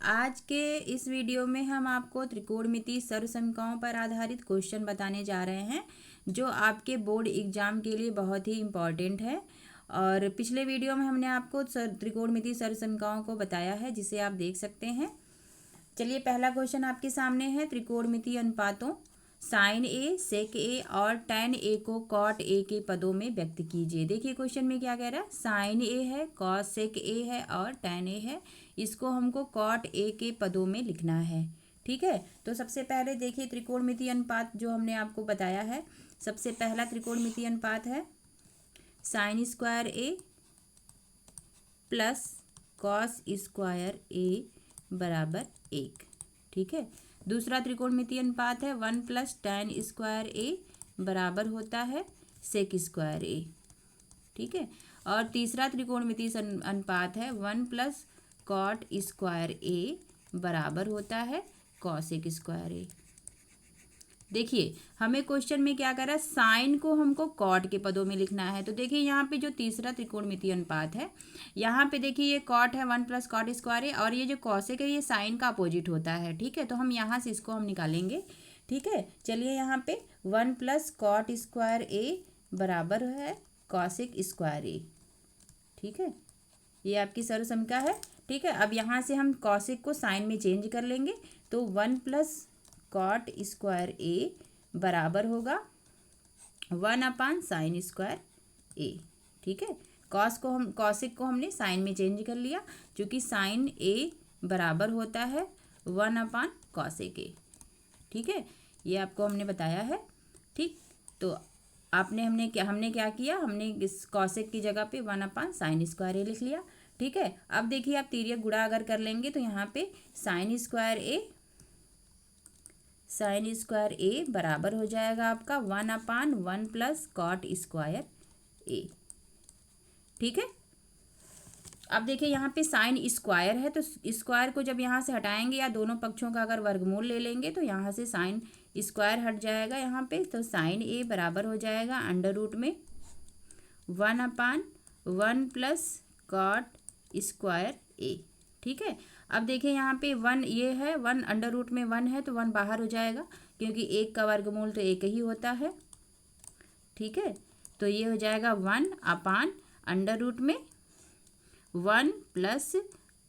आज के इस वीडियो में हम आपको त्रिकोणमिति सर्वसमीकरणों पर आधारित क्वेश्चन बताने जा रहे हैं जो आपके बोर्ड एग्जाम के लिए बहुत ही इम्पॉर्टेंट है। और पिछले वीडियो में हमने आपको त्रिकोणमिति सर्वसमीकरणों को बताया है, जिसे आप देख सकते हैं। चलिए, पहला क्वेश्चन आपके सामने है। त्रिकोणमिति अनुपातों साइन ए, सेक ए और टैन ए को कॉट ए के पदों में व्यक्त कीजिए। देखिए क्वेश्चन में क्या कह रहा है, साइन ए है, कॉस सेक ए है और टैन ए है। इसको हमको कॉट ए के पदों में लिखना है। ठीक है, तो सबसे पहले देखिए त्रिकोणमिति अनुपात जो हमने आपको बताया है। सबसे पहला त्रिकोणमिति अनुपात है sine square a plus cos square ए बराबर 1। ठीक है, दूसरा त्रिकोणमिति अनुपात है 1 प्लस टैन स्क्वायर ए बराबर होता है सेक स्क्वायर ए। ठीक है, और तीसरा त्रिकोणमिति अनुपात है 1 प्लस कॉट स्क्वायर ए बराबर होता है कॉसेक स्क्वायर ए। देखिए हमें क्वेश्चन में क्या करा, साइन को हमको कॉट के पदों में लिखना है। तो देखिए यहाँ पे जो तीसरा त्रिकोणमिति अनुपात है, यहाँ पे देखिए ये कॉट है 1 प्लस कॉट स्क्वायर ए, और ये जो कॉसेक है ये साइन का अपोजिट होता है। ठीक है, तो हम यहाँ से इसको हम निकालेंगे। ठीक है, चलिए यहाँ पे 1 प्लस कॉट स्क्वायर ए बराबर है कॉसेक स्क्वायर ए। ठीक है, ये आपकी सर्वसमीकरण है। ठीक है, अब यहाँ से हम कॉसेक को साइन में चेंज कर लेंगे। तो 1 प्लस कॉट स्क्वायर ए बराबर होगा 1 अपान साइन स्क्वायर ए। ठीक है, कॉसेक को हमने साइन में चेंज कर लिया, क्योंकि साइन ए बराबर होता है 1 अपान कॉसेक ए। ठीक है, ये आपको हमने बताया है। ठीक, तो हमने क्या किया, हमने इस कॉसेक की जगह पे 1 अपान साइन स्क्वायर ए लिख लिया। ठीक है, अब देखिए आप तिर्यक गुणा अगर कर लेंगे तो यहाँ पे साइन स्क्वायर ए बराबर हो जाएगा आपका 1 अपान 1 प्लस कॉट स्क्वायर ए। ठीक है, अब देखिए यहाँ पे साइन स्क्वायर है, तो स्क्वायर को जब यहाँ से हटाएंगे या दोनों पक्षों का अगर वर्गमूल ले लेंगे तो यहाँ से साइन स्क्वायर हट जाएगा यहाँ पे। तो साइन ए बराबर हो जाएगा अंडर रूट में 1 अपान 1 प्लस कॉट स्क्वायर ए। ठीक है, अब देखिए यहाँ पे 1 ये है, 1 अंडर रूट में 1 है तो 1 बाहर हो जाएगा, क्योंकि 1 का वर्गमूल तो 1 ही होता है। ठीक है, तो ये हो जाएगा 1 अपान अंडर रूट में 1 प्लस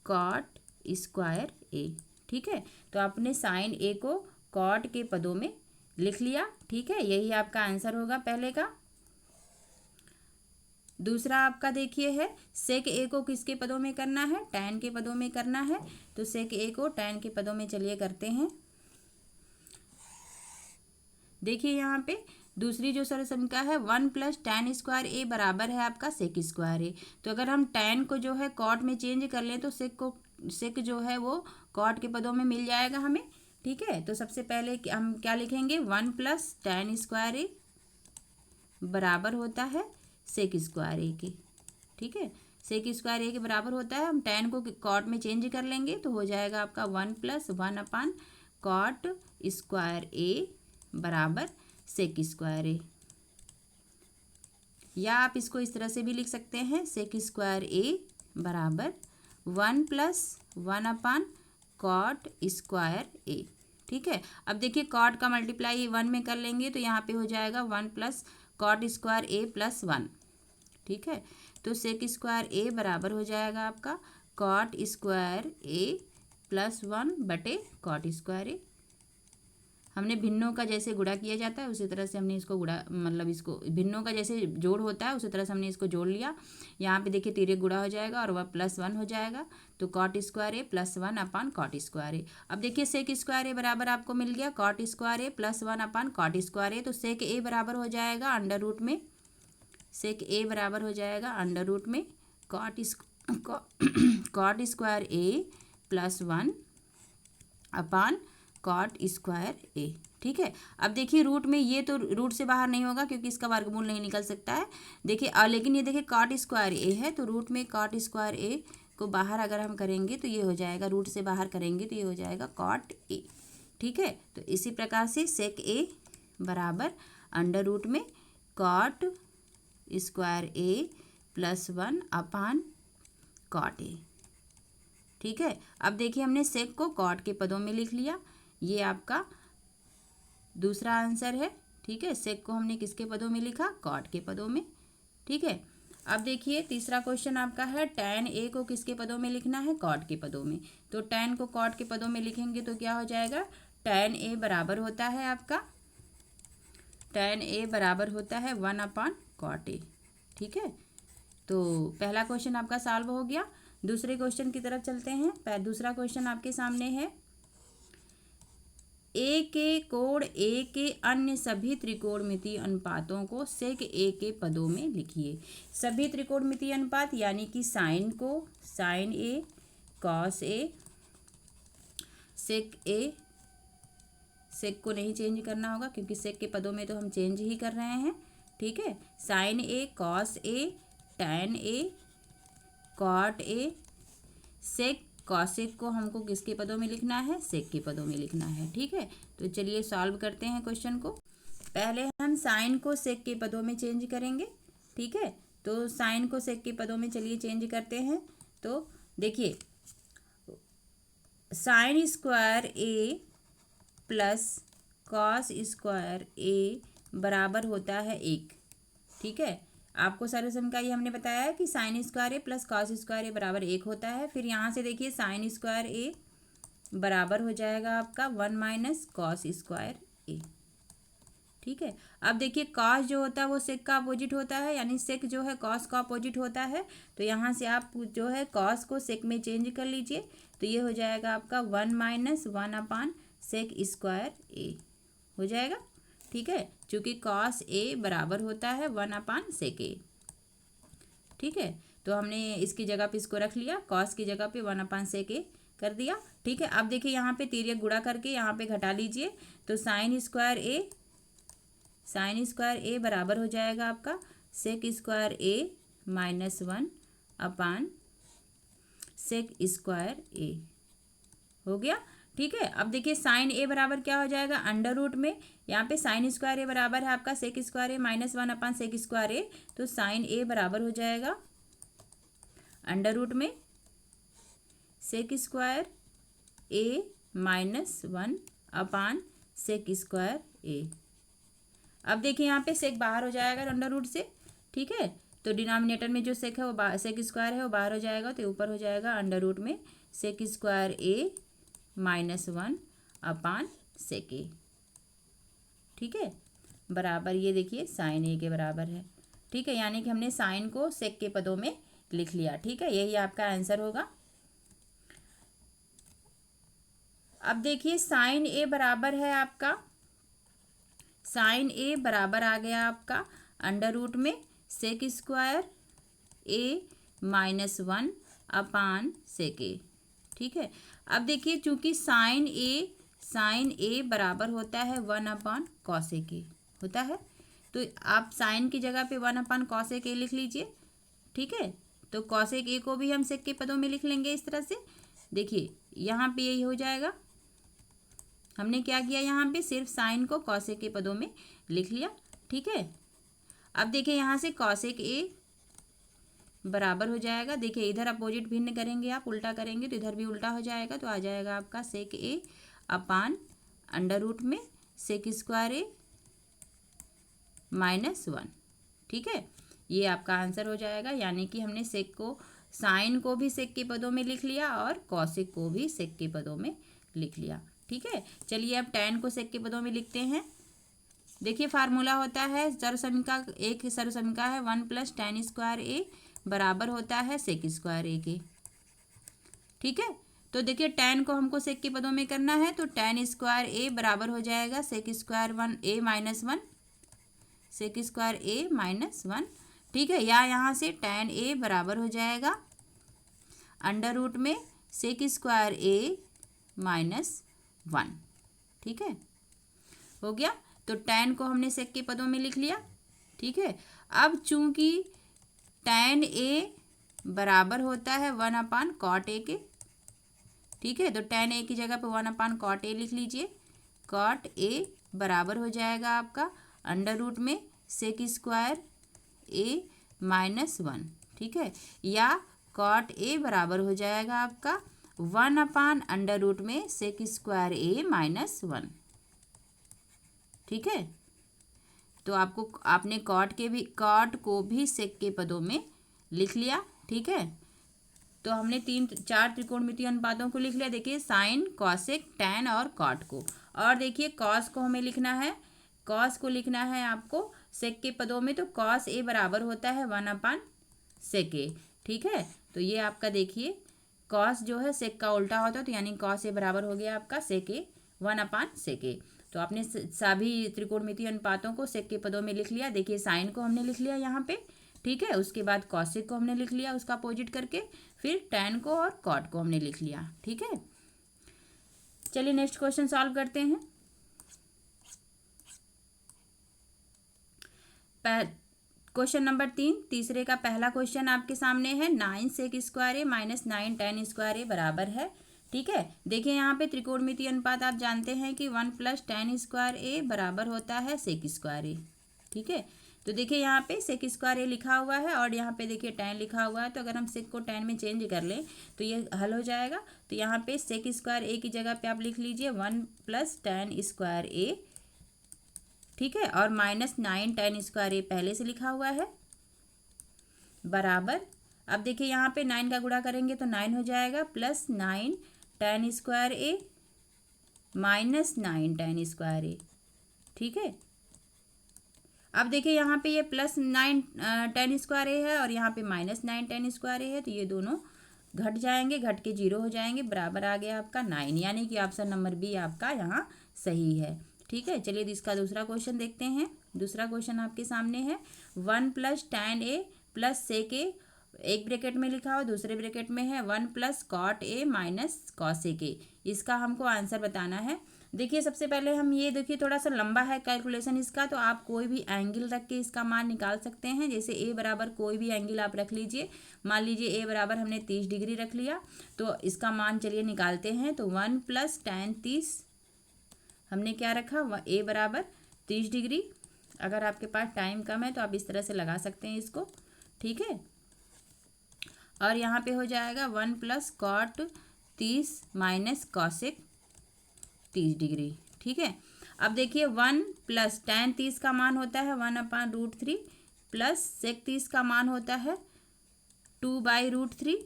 कॉट स्क्वायर ए। ठीक है, तो आपने साइन ए को कॉट के पदों में लिख लिया। ठीक है, यही आपका आंसर होगा पहले का। दूसरा आपका देखिए है सेक ए को किसके पदों में करना है, टैन के पदों में करना है। तो सेक ए को टैन के पदों में चलिए करते हैं। देखिए यहाँ पे दूसरी जो सर्वसमीकरण है 1 प्लस टैन स्क्वायर ए बराबर है आपका सेक स्क्वायर ए। तो अगर हम टैन को जो है कॉट में चेंज कर लें तो सेक जो है वो कॉट के पदों में मिल जाएगा हमें। ठीक है, तो सबसे पहले हम क्या लिखेंगे, 1 प्लस टैन स्क्वायर ए बराबर होता है सेक स्क्वायर ए के। ठीक है, सेक स्क्वायर ए के बराबर होता है, हम टैन को कॉट में चेंज कर लेंगे तो हो जाएगा आपका 1 प्लस 1 अपान कॉट स्क्वायर ए बराबर सेक स्क्वायर ए। या आप इसको इस तरह से भी लिख सकते हैं, सेक स्क्वायर ए बराबर 1 plus 1 upon cot square a. ठीक है, अब देखिए कॉट का मल्टीप्लाई 1 में कर लेंगे तो यहाँ पे हो जाएगा 1 plus cot square a plus 1। ठीक है, तो सेक स्क्वायर ए बराबर हो जाएगा आपका कॉट स्क्वायर ए प्लस 1 बटे कॉट स्क्वायर ए। हमने भिन्नों का जैसे गुणा किया जाता है उसी तरह से हमने इसको गुणा, मतलब इसको भिन्नों का जैसे जोड़ होता है उसी तरह से हमने इसको जोड़ लिया। यहाँ पे देखिए तिर्यक गुणा हो जाएगा और वह प्लस 1 हो जाएगा। तो cot square a plus 1 upon cot square ए। अब देखिए सेक स्क्वायर ए बराबर आपको मिल गया cot square a plus 1 upon cot square ए। तो सेक ए बराबर हो जाएगा अंडर रूट में, सेक ए बराबर हो जाएगा अंडर रूट में cot square a plus 1 upon cot square a. ठीक है, अब देखिए रूट में ये तो रूट से बाहर नहीं होगा क्योंकि इसका वर्गमूल नहीं निकल सकता है। देखिए लेकिन ये देखिए कॉट स्क्वायर ए है, तो रूट में कॉट स्क्वायर ए को बाहर अगर हम करेंगे तो ये हो जाएगा, रूट से बाहर करेंगे तो ये हो जाएगा कॉट ए। ठीक है, तो इसी प्रकार से सेक ए बराबर अंडर रूट में cot square a plus 1 upon cot ए। ठीक है। अब देखिए हमने सेक को कॉट के पदों में लिख लिया, ये आपका दूसरा आंसर है। ठीक है, सेक को हमने किसके पदों में लिखा? कॉट के पदों में। ठीक है, अब देखिए तीसरा क्वेश्चन आपका है tan a को किसके पदों में लिखना है? कॉट के पदों में। तो tan को कॉट के पदों में लिखेंगे तो क्या हो जाएगा? tan a बराबर होता है आपका, tan a बराबर होता है 1/cot a। ठीक है, तो पहला क्वेश्चन आपका सॉल्व हो गया। दूसरे क्वेश्चन की तरफ चलते हैं। दूसरा क्वेश्चन आपके सामने है, ए के कोण ए के अन्य सभी त्रिकोणमितीय अनुपातों को सेक ए के पदों में लिखिए। सभी त्रिकोणमितीय अनुपात यानी कि साइन को साइन ए, कॉस ए, सेक ए, सेक को नहीं चेंज करना होगा क्योंकि सेक के पदों में तो हम चेंज ही कर रहे हैं। ठीक है, sine a, cos a, tan a, cot a, sec, cosec को हमको किसके पदों में लिखना है? सेक के पदों में लिखना है। ठीक है, तो चलिए सॉल्व करते हैं क्वेश्चन को। पहले हम साइन को सेक के पदों में चेंज करेंगे। ठीक है, तो साइन को सेक के पदों में चलिए चेंज करते हैं। तो देखिए sine square a plus cos square ए बराबर होता है 1। ठीक है, आपको सर्व समीकरण ये हमने बताया है कि sine square a plus cos square ए बराबर 1 होता है। फिर यहाँ से देखिए साइन स्क्वायर ए बराबर हो जाएगा आपका 1 माइनस कॉस स्क्वायर ए। ठीक है, अब देखिए कॉस जो होता है वो सेक का अपोजिट होता है, यानी सेक जो है कॉस का अपोजिट होता है। तो यहाँ से आप जो है कॉस को सेक में चेंज कर लीजिए, तो ये हो जाएगा आपका 1 माइनस 1/सेक स्क्वायर ए हो जाएगा। ठीक है, चूँकि कॉस ए बराबर होता है 1/सेक ए। ठीक है, तो हमने इसकी जगह पे इसको रख लिया, कॉस की जगह पे 1/सेक ए कर दिया। ठीक है, अब देखिए यहाँ पे तिर्यक गुणा करके यहाँ पे घटा लीजिए, तो साइन स्क्वायर ए बराबर हो जाएगा आपका sec square a minus 1/सेक square ए हो गया। ठीक है, अब देखिए साइन ए बराबर क्या हो जाएगा? अंडर रूट में, यहाँ पे साइन स्क्वायर ए बराबर है आपका sec square a minus 1/सेक square ए, तो साइन ए बराबर हो जाएगा अंडर रूट में sec square a minus 1/सेक square ए। अब देखिए यहाँ पे सेक बाहर हो जाएगा अंडर रूट से। ठीक है, तो डिनोमिनेटर में जो सेक है वो सेक स्क्वायर है वो बाहर हो जाएगा, तो ऊपर हो जाएगा अंडर रूट में सेक स्क्वायर ए माइनस 1/सेक ए। ठीक है, बराबर ये देखिए साइन ए के बराबर है। ठीक है, यानी कि हमने साइन को सेक के पदों में लिख लिया। ठीक है, यही आपका आंसर होगा। अब देखिए साइन ए बराबर है आपका, साइन ए बराबर आ गया आपका अंडर रूट में सेक स्क्वायर ए माइनस 1/सेक ए। ठीक है, अब देखिए चूंकि साइन ए बराबर होता है 1/कॉसेक ए होता है, तो आप साइन की जगह पे 1/कॉसेक ए लिख लीजिए। ठीक है, तो कॉसेक ए को भी हम सेक के पदों में लिख लेंगे इस तरह से। देखिए यहाँ पे यही हो जाएगा, हमने क्या किया यहाँ पे सिर्फ साइन को कॉसेक के पदों में लिख लिया। ठीक है, अब देखिए यहाँ से कॉसेक ए बराबर हो जाएगा, देखिए इधर अपोजिट भिन्न करेंगे, आप उल्टा करेंगे तो इधर भी उल्टा हो जाएगा, तो आ जाएगा आपका सेक ए अपान अंडर रूट में सेक स्क्वायर ए माइनस 1। ठीक है, ये आपका आंसर हो जाएगा, यानी कि हमने सेक को साइन को भी सेक के पदों में लिख लिया और कॉसेक को भी सेक के पदों में लिख लिया। ठीक है, चलिए अब टैन को सेक के पदों में लिखते हैं। देखिए फार्मूला होता है सर्वसमीका, एक सर्वसमीका है 1 प्लस टैन स्क्वायर ए बराबर होता है सेक स्क्वायर ए के। ठीक है, तो देखिए टैन को हमको सेक के पदों में करना है, तो टैन स्क्वायर ए बराबर हो जाएगा sec square 1 A minus 1 sec square a minus 1। ठीक है, या यहाँ से टैन ए बराबर हो जाएगा अंडर रूट में सेक स्क्वायर ए माइनस 1। ठीक है, हो गया, तो टैन को हमने सेक के पदों में लिख लिया। ठीक है, अब चूंकि टैन ए बराबर होता है 1/कॉट ए के। ठीक है, तो टैन ए की जगह पे 1/कॉट ए लिख लीजिए। कॉट ए बराबर हो जाएगा आपका अंडर रूट में सेक स्क्वायर ए माइनस 1। ठीक है, या कॉट ए बराबर हो जाएगा आपका 1/√, में सेक स्क्वायर ए माइनस 1। ठीक है, तो आपने कॉट को भी सेक के पदों में लिख लिया। ठीक है, तो हमने 4 त्रिकोणमितीय अनुपातों को लिख लिया। देखिए साइन, कॉसेक, टैन और कॉट को। और देखिए कॉस को हमें लिखना है, कॉस को लिखना है आपको सेक के पदों में, तो कॉस ए बराबर होता है 1/सेक ए। ठीक है, तो ये आपका देखिए कॉस जो है सेक का उल्टा होता है, तो यानी कॉस ए बराबर हो गया आपका सेक ए 1/सेक ए। तो आपने सभी त्रिकोणमितीय अनुपातों को सेक के पदों में लिख लिया। देखिए साइन को हमने लिख लिया यहाँ पे। ठीक है, उसके बाद कॉसेक को हमने लिख लिया उसका अपोजिट करके, फिर टैन को और कॉट को हमने लिख लिया। ठीक है, चलिए नेक्स्ट क्वेश्चन सॉल्व करते हैं। क्वेश्चन नंबर 3, तीसरे का पहला क्वेश्चन आपके सामने है। 9 sec square a minus 9 tan square ए बराबर है। ठीक है, देखिए यहाँ पे त्रिकोणमितीय अनुपात आप जानते हैं कि 1 + टैन स्क्वायर ए बराबर होता है सेक स्क्वायर ए। ठीक है, तो देखिए यहाँ पे सेक स्क्वायर ए लिखा हुआ है और यहाँ पे देखिए टैन लिखा हुआ है, तो अगर हम सेक को टैन में चेंज कर लें तो ये हल हो जाएगा। तो यहाँ पे सेक स्क्वायर ए की जगह पे आप लिख लीजिए 1 + टैन स्क्वायर ए। ठीक है, और -9 टैन स्क्वायर ए पहले से लिखा हुआ है बराबर। अब देखिए यहाँ पे 9 का गुणा करेंगे तो 9 हो जाएगा, +9 tan square A -9 tan square a. ठीक है, अब देखिए यहाँ पे ये +9 टैन स्क्वायर ए है और यहाँ पे -9 टैन स्क्वायर ए है, तो ये दोनों घट जाएंगे, घट के 0 हो जाएंगे, बराबर आ गया आपका 9, यानी कि ऑप्शन नंबर बी आपका यहाँ सही है। ठीक है, चलिए इसका दूसरा क्वेश्चन देखते हैं। दूसरा क्वेश्चन आपके सामने है 1 + टैन ए प्लस सेक ए, एक ब्रैकेट में लिखा हुआ, दूसरे ब्रैकेट में है 1 + cot A minus cosec a. इसका हमको आंसर बताना है। देखिए सबसे पहले हम ये देखिए थोड़ा सा लंबा है कैलकुलेशन इसका, तो आप कोई भी एंगल रख के इसका मान निकाल सकते हैं। जैसे ए बराबर कोई भी एंगल आप रख लीजिए, मान लीजिए ए बराबर हमने 30 डिग्री रख लिया, तो इसका मान चलिए निकालते हैं। तो 1 + टैन 30 हमने क्या रखा, ए बराबर 30 डिग्री। अगर आपके पास टाइम कम है तो आप इस तरह से लगा सकते हैं इसको। ठीक है, और यहाँ पे हो जाएगा 1 + कॉट 30 माइनस कॉसेक 30 डिग्री। ठीक है, अब देखिए 1 + टैन 30 का मान होता है 1/√3 प्लस सेक 30 का मान होता है 2/√3।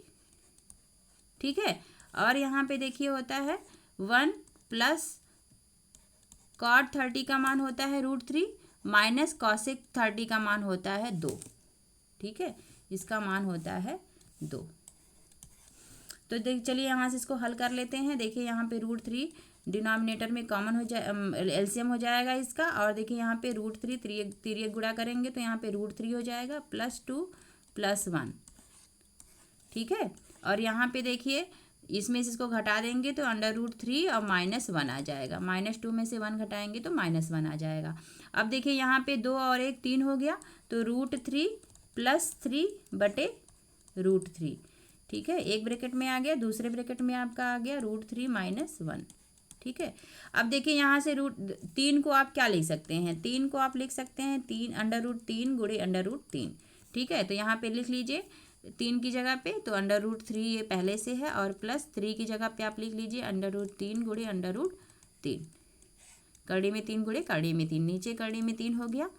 ठीक है, और यहाँ पे देखिए होता है 1 + कॉट 30 का मान होता है √3 माइनस कॉसेक 30 का मान होता है 2। ठीक है, इसका मान होता है 2। तो चलिए यहाँ से इसको हल कर लेते हैं। देखिए यहाँ पे √3 डिनोमिनेटर में कॉमन हो जाए, एलसीएम हो जाएगा इसका, और देखिए यहाँ पे √3 तिर्यक गुणा करेंगे तो यहाँ पे √3 हो जाएगा +2 + 1। ठीक है, और यहाँ पे देखिए इसमें से इसको घटा देंगे तो √3 और -1 आ जाएगा, -2 में से 1 घटाएंगे तो -1 आ जाएगा। अब देखिए यहाँ पे 2 और 1 3 हो गया, तो √3 + 3/√3। ठीक है, एक ब्रैकेट में आ गया, दूसरे ब्रैकेट में आपका आ गया √3 - 1। ठीक है, अब देखिए यहाँ से √3 को आप क्या लिख सकते हैं, 3 को आप लिख सकते हैं 3 √3 गुणे √3। ठीक है, तो यहाँ पे लिख लीजिए 3 की जगह पे, तो √3 ये पहले से है, और +3 की जगह पे आप लिख लीजिए √3 गुणे √3। कड़ी में 3 गुणे कड़ी में 3, नीचे कड़ी में 3 हो गया।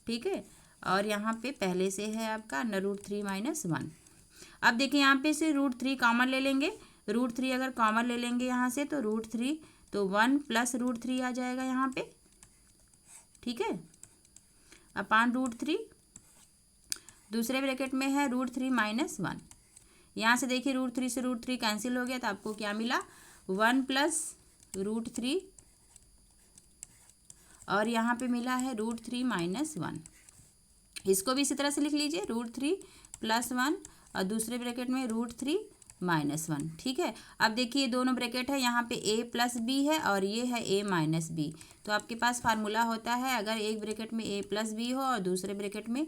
ठीक है, और यहाँ पे पहले से है आपका √3 - 1। अब देखिए यहाँ पे से √3 कॉमन ले लेंगे, √3 अगर कॉमन ले लेंगे यहाँ से तो √3 तो 1 + √3 आ जाएगा यहाँ पे। ठीक है, अपान √3, दूसरे ब्रैकेट में है √3 - 1। यहाँ से देखिए √3 से √3 कैंसिल हो गया, तो आपको क्या मिला 1 + √3, और यहाँ पे मिला है √3 - 1। इसको भी इसी तरह से लिख लीजिए √3 + 1 और दूसरे ब्रैकेट में √3 - 1। ठीक है, अब देखिए दोनों ब्रैकेट है, यहाँ पे a + b है और ये है a - b। तो आपके पास फार्मूला होता है, अगर एक ब्रैकेट में a + b हो और दूसरे ब्रैकेट में a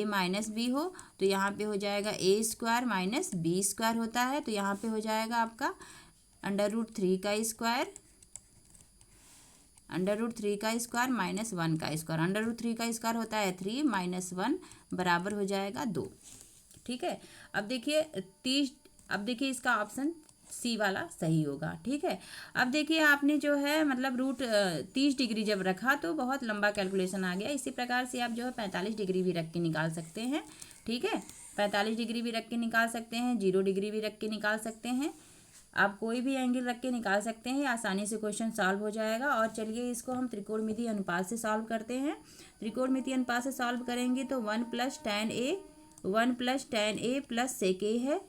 - b हो, तो यहाँ पे हो जाएगा a² - b² होता है। तो यहाँ पे हो जाएगा आपका √3 का स्क्वायर, √3 का स्क्वायर - 1 का स्क्वायर। √3 का स्क्वायर होता है 3 - 1 बराबर हो जाएगा 2। ठीक है, अब देखिए 30, अब देखिए इसका ऑप्शन सी वाला सही होगा। ठीक है, अब देखिए आपने जो है मतलब रूट 30 डिग्री जब रखा तो बहुत लंबा कैलकुलेशन आ गया। इसी प्रकार से आप जो है 45 डिग्री भी रख के निकाल सकते हैं। ठीक है, 45 डिग्री भी रख के निकाल सकते हैं, 0 डिग्री भी रख के निकाल सकते हैं। आप कोई भी एंगल रख के निकाल सकते हैं, आसानी से क्वेश्चन सॉल्व हो जाएगा। और चलिए इसको हम त्रिकोणमितीय अनुपात से सॉल्व करते हैं। त्रिकोणमितीय अनुपात से सॉल्व करेंगे तो 1 + tan A 1 + tan A + sec A है।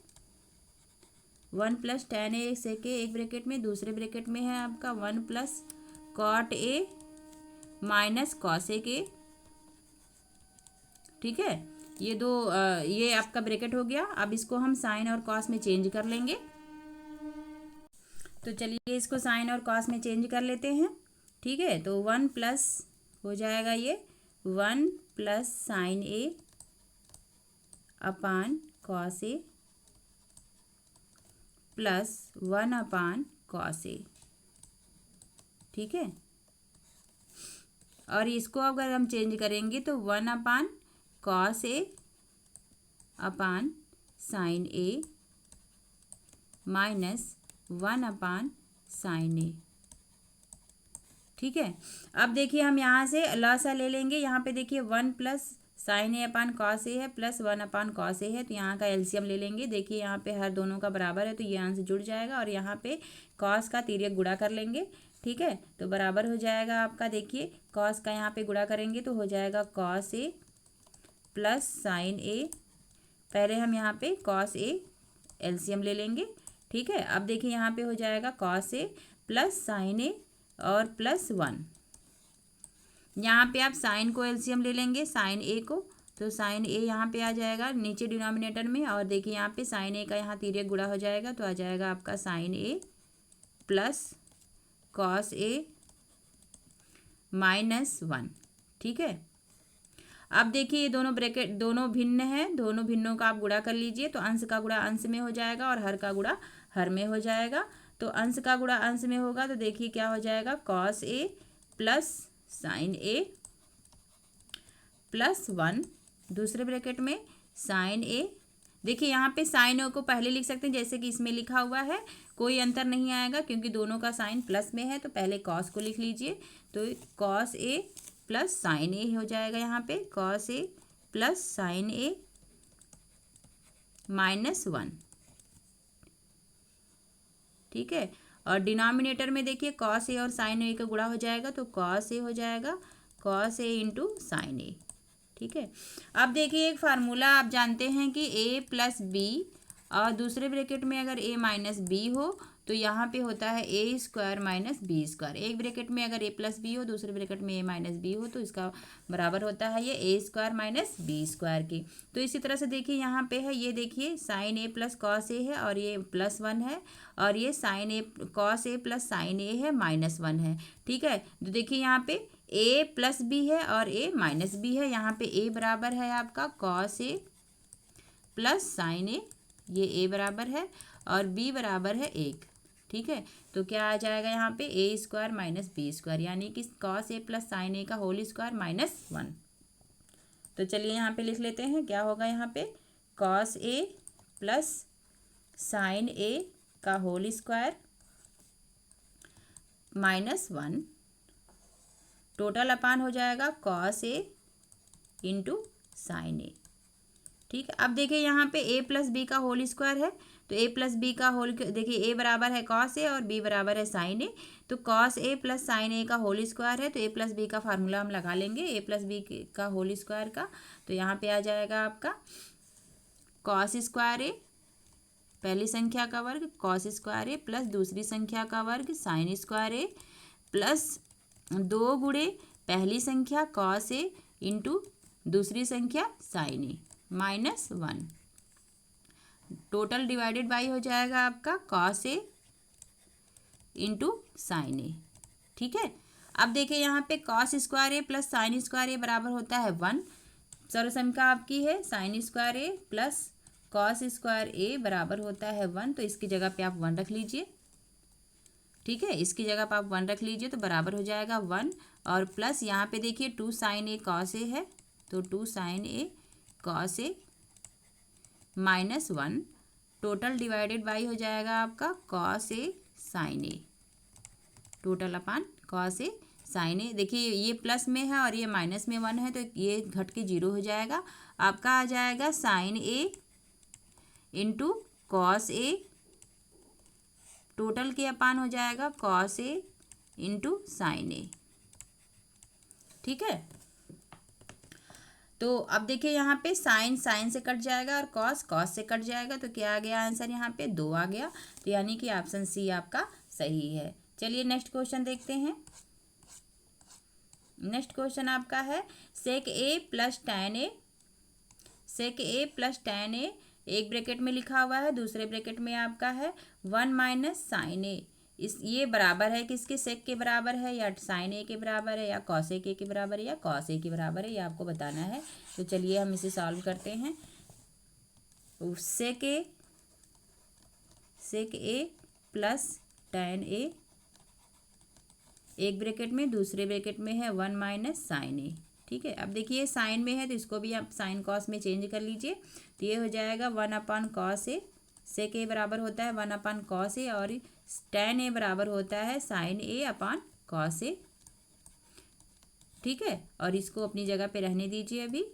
1 + tan A sec A एक ब्रैकेट में, दूसरे ब्रैकेट में है आपका 1 + cot A - cosec A। ठीक है, ये दो ये आपका ब्रैकेट हो गया। अब इसको हम साइन और कॉस में चेंज कर लेंगे। तो चलिए इसको साइन और कॉस में चेंज कर लेते हैं। ठीक है, तो 1 प्लस हो जाएगा ये 1 + sin A upon cos A plus 1 upon cos A। ठीक है, और इसको अगर हम चेंज करेंगे तो 1 अपान cos A upon sin A minus 1 upon sin A। ठीक है, अब देखिए हम यहाँ से लसा ले लेंगे। यहाँ पे देखिए 1 + sin A upon cos A है प्लस 1 अपान cos A है, तो यहाँ का एलसीएम ले लेंगे। देखिए यहाँ पे हर दोनों का बराबर है तो ये आंसर जुड़ जाएगा, और यहाँ पे cos का तिर्यक गुणा कर लेंगे। ठीक है, तो बराबर हो जाएगा आपका, देखिए cos का यहाँ पे गुणा करेंगे तो हो जाएगा cos A plus sin A। पहले हम यहाँ पे cos A एलसीएम ले लेंगे। ठीक है, अब देखिए यहाँ पे हो जाएगा cos A plus sin A और प्लस 1। यहाँ पे आप साइन को एलसीएम ले लेंगे, साइन ए को, तो साइन ए यहाँ पे आ जाएगा नीचे डिनोमिनेटर में, और देखिए यहाँ पे साइन ए का यहाँ तिर्यक गुणा हो जाएगा तो आ जाएगा आपका sign A plus cos A -1। ठीक है, अब देखिए ये दोनों ब्रैकेट दोनों भिन्न है, दोनों भिन्नों का आप गुणा कर लीजिए तो अंश का गुणा अंश में हो जाएगा और हर का गुणा हर में हो जाएगा। तो अंश का गुणा अंश में होगा तो देखिए क्या हो जाएगा cos A plus sin A plus 1, दूसरे ब्रैकेट में sin A। देखिए यहाँ पे sin A को पहले लिख सकते हैं जैसे कि इसमें लिखा हुआ है, कोई अंतर नहीं आएगा क्योंकि दोनों का साइन प्लस में है। तो पहले cos को लिख लीजिए, तो cos A plus sin A हो जाएगा। यहाँ पे cos A plus sin A -1। ठीक है, और डिनोमिनेटर में देखिए cos A और sin A का गुणा हो जाएगा तो cos A हो जाएगा cos A into sin A। ठीक है, अब देखिए एक फार्मूला आप जानते हैं कि A + B और दूसरे ब्रैकेट में अगर A - B हो तो यहाँ पे होता है A² - B²। एक ब्रैकेट में अगर A + B हो, दूसरे ब्रैकेट में A - B हो तो इसका बराबर होता है ये A² - B² के। तो इसी तरह से देखिए यहाँ पे है, ये देखिए sin A plus cos A है और ये +1 है, और ये sin A cos A plus sin A है -1 है। ठीक है, तो देखिए यहाँ पे A + B है और A - B है। यहाँ पे A बराबर है आपका cos A plus sin A, ये A बराबर है, और B बराबर है 1। ठीक है, तो क्या आ जाएगा यहाँ पे A² - B², यानी कि cos A plus sin A का होल स्क्वायर -1। तो चलिए यहाँ पे लिख लेते हैं क्या होगा यहाँ पे cos A plus sin A का होल स्क्वायर -1 टोटल अपान हो जाएगा cos A into sin A। ठीक है, अब देखिए यहाँ पे A + B का होल स्क्वायर है, तो A + B का होल, देखिए A बराबर है cos A और B बराबर है sin A, तो cos A plus sin A का होल स्क्वायर है तो A + B का फार्मूला हम लगा लेंगे A + B का होल स्क्वायर का। तो यहाँ पे आ जाएगा आपका cos² A पहली संख्या का वर्ग cos² A प्लस दूसरी संख्या का वर्ग sin² A प्लस 2 गुणे पहली संख्या cos A इंटू दूसरी संख्या sin A -1। Total divided by हो जाएगा आपका cos A into sin A। ठीक है, अब देखिए यहाँ पे cos² A plus sin² A बराबर होता है 1। सर्वसंख्या आपकी है sin² A plus cos² A बराबर होता है 1, तो इसकी जगह पे आप 1 रख लीजिए। ठीक है, इसकी जगह पे आप 1 रख लीजिए तो बराबर हो जाएगा 1, और प्लस यहाँ पे देखिए 2 sin A cos A है, तो 2 sin A cos A -1 total divided by हो जाएगा आपका cos A sign A, total upon cos A sign ए। देखिए ये प्लस में है और ये माइनस में 1 है, तो ये घट के 0 हो जाएगा। आपका आ जाएगा sign A into cos A, total के अपान हो जाएगा cos A into sine A. ठीक है, तो अब देखिए यहाँ पे साइन साइन से कट जाएगा और कॉस कॉस से कट जाएगा, तो क्या आ गया आंसर यहाँ पे 2 आ गया। तो यानी कि ऑप्शन सी आपका सही है। चलिए नेक्स्ट क्वेश्चन देखते हैं। नेक्स्ट क्वेश्चन आपका है सेक ए plus tan A, sec A plus tan A एक ब्रैकेट में लिखा हुआ है, दूसरे ब्रैकेट में आपका है 1 माइनस साइन ए। इस ये बराबर है किसके, सेक के बराबर है या साइन ए के बराबर है या कॉस ए के बराबर है या कॉस ए के बराबर है, ये आपको बताना है। तो चलिए हम इसे सॉल्व करते हैं। सेक ए प्लस टैन ए एक ब्रैकेट में, दूसरे ब्रैकेट में है 1 माइनस साइन ए। ठीक है, अब देखिए साइन में है तो इसको भी आप साइन कॉस में चेंज कर लीजिए, तो ये हो जाएगा 1 upon cos A. Sec a बराबर होता है 1 अपान कॉस ए और टैन ए बराबर होता है sine A upon cos A. ठीक है, और इसको अपनी जगह पे रहने दीजिए अभी।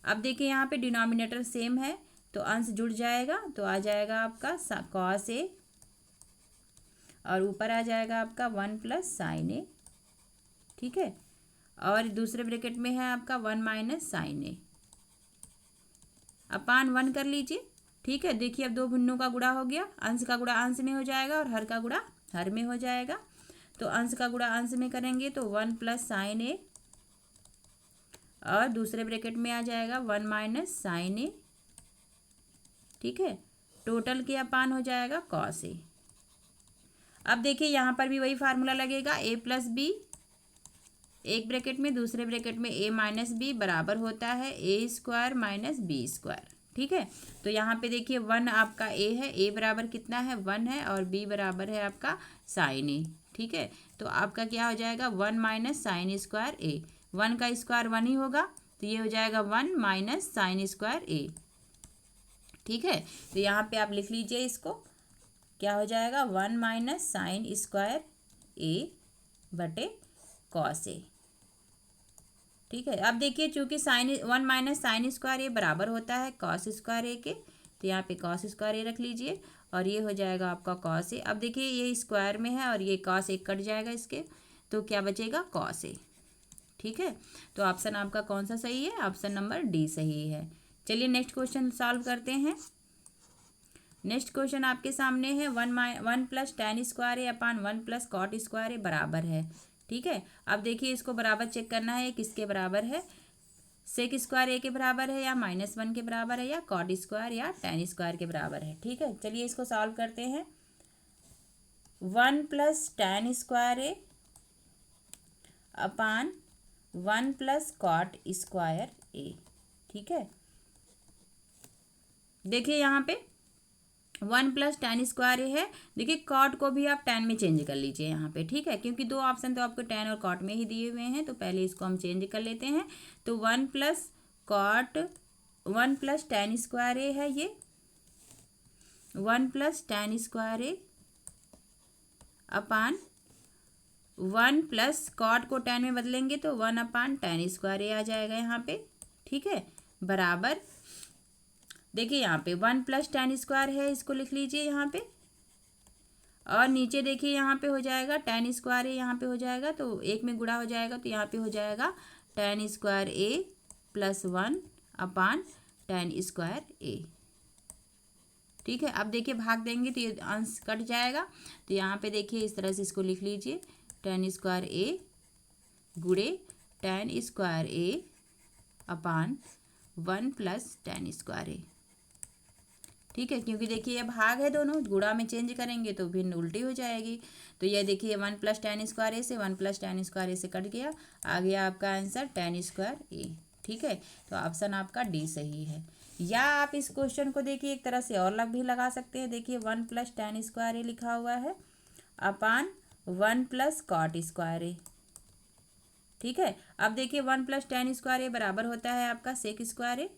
अब देखिए यहाँ पे डिनोमिनेटर सेम है तो अंश जुड़ जाएगा, तो आ जाएगा आपका कॉस ए और ऊपर आ जाएगा आपका 1 प्लस साइन ए। ठीक है, और दूसरे ब्रैकेट में है आपका 1 माइनस साइन ए अपान 1 कर लीजिए। ठीक है, देखिए अब दो भिन्नों का गुणा हो गया, अंश का गुणा अंश में हो जाएगा और हर का गुणा हर में हो जाएगा। तो अंश का गुणा अंश में करेंगे तो 1 प्लस साइन ए और दूसरे ब्रैकेट में आ जाएगा 1 माइनस साइन ए। ठीक है, टोटल के अपान हो जाएगा कॉस ए। अब देखिए यहाँ पर भी वही फार्मूला लगेगा, ए प्लस बी एक ब्रैकेट में, दूसरे ब्रैकेट में ए माइनस बी बराबर होता है ए स्क्वायर माइनस बी स्क्वायर। ठीक है, तो यहाँ पे देखिए 1 आपका ए है, ए बराबर कितना है 1 है और बी बराबर है आपका साइन ए। ठीक है, तो आपका क्या हो जाएगा 1 माइनस साइन स्क्वायर ए, 1 का स्क्वायर 1 ही होगा, तो ये हो जाएगा 1 माइनस साइन स्क्वायर ए। ठीक है, तो यहाँ पे आप लिख लीजिए इसको, क्या हो जाएगा 1 माइनस साइन स्क्वायर ए बटे कॉस ए। ठीक है, अब देखिए चूंकि साइन 1 माइनस साइन स्क्वायर ए बराबर होता है कॉस स्क्वायर ए के, तो यहाँ पे कॉस स्क्वायर ए रख लीजिए और ये हो जाएगा आपका कॉस ए। अब देखिए ये स्क्वायर में है और ये कॉस ए कट जाएगा इसके, तो क्या बचेगा कॉस ए। ठीक है, तो ऑप्शन आपका कौन सा सही है, ऑप्शन नंबर डी सही है। चलिए नेक्स्ट क्वेश्चन सॉल्व करते हैं। नेक्स्ट क्वेश्चन आपके सामने है 1 plus tan square A upon 1 plus cot square ए बराबर है। ठीक है, अब देखिए इसको बराबर चेक करना है किसके बराबर है, सेक स्क्वायर ए के बराबर है या -1 के बराबर है या कॉट स्क्वायर या टैन स्क्वायर के बराबर है। ठीक है, चलिए इसको सॉल्व करते हैं। 1 plus tan square A upon 1 plus cot square a. ठीक है, देखिए यहाँ पे 1 प्लस टैन स्क्वायर ए है, देखिए कॉट को भी आप टैन में चेंज कर लीजिए यहाँ पे। ठीक है, क्योंकि दो ऑप्शन तो आपको टैन और कॉट में ही दिए हुए हैं, तो पहले इसको हम चेंज कर लेते हैं। तो 1 plus cot 1 plus tan square A है, ये 1 plus tan square A upon 1 plus cot को टैन में बदलेंगे तो 1 अपान टैन स्क्वायर ए आ जाएगा यहाँ पे। ठीक है, बराबर देखिए यहाँ पे 1 प्लस टैन स्क्वायर है, इसको लिख लीजिए यहाँ पे, और नीचे देखिए यहाँ पे हो जाएगा टैन स्क्वायर ए, यहाँ पे हो जाएगा तो एक में गुणा हो जाएगा, तो यहाँ पे हो जाएगा tan square a plus 1 upon tan square a. ठीक है, अब देखिए भाग देंगे तो ये अंश कट जाएगा, तो यहाँ पे देखिए इस तरह से इसको लिख लीजिए, टैन स्क्वायर ए गुणे tan square A upon 1 plus tan square a. ठीक है, क्योंकि देखिए ये भाग है, दोनों गुणा में चेंज करेंगे तो भिन्न उल्टी हो जाएगी। तो ये देखिए 1 प्लस टैन स्क्वायर ए से 1 प्लस टैन स्क्वायर ए से कट गया, आ गया आपका आंसर टैन स्क्वायर ए। ठीक है, तो ऑप्शन आपका डी सही है। या आप इस क्वेश्चन को देखिए एक तरह से और भी लगा सकते हैं, देखिए 1 प्लस टैन स्क्वायर ए लिखा हुआ है अपान 1 प्लस कॉट स्क्वायर ए। ठीक है, अब देखिए 1 प्लस टैन स्क्वायर ए बराबर होता है आपका सेक स्क्वायर ए,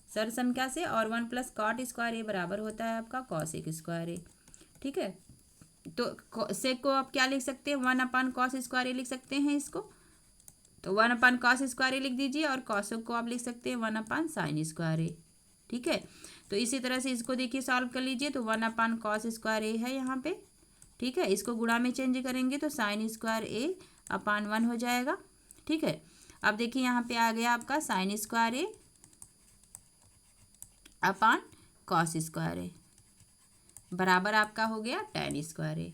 सर्व संख्या से, और 1 प्लस कॉट स्क्वायर ए बराबर होता है आपका कॉसेक स्क्वायर ए। ठीक है, तो सेक को आप क्या लिख सकते हैं, 1 अपान कॉस स्क्वायर ए लिख सकते हैं इसको, तो 1 अपान कॉस स्क्वायर ए लिख दीजिए, और कॉसेक को आप लिख सकते हैं 1 अपान साइन स्क्वायर ए। ठीक है, तो इसी तरह से इसको देखिए सॉल्व कर लीजिए, तो 1 अपान कॉस स्क्वायर ए है यहाँ पे। ठीक है, इसको गुणा में चेंज करेंगे तो साइन स्क्वायर ए अपान 1 हो जाएगा। ठीक है, अब देखिए यहाँ पे आ गया आपका sine square A upon cos square ए बराबर आपका हो गया tan स्क्वायर ए,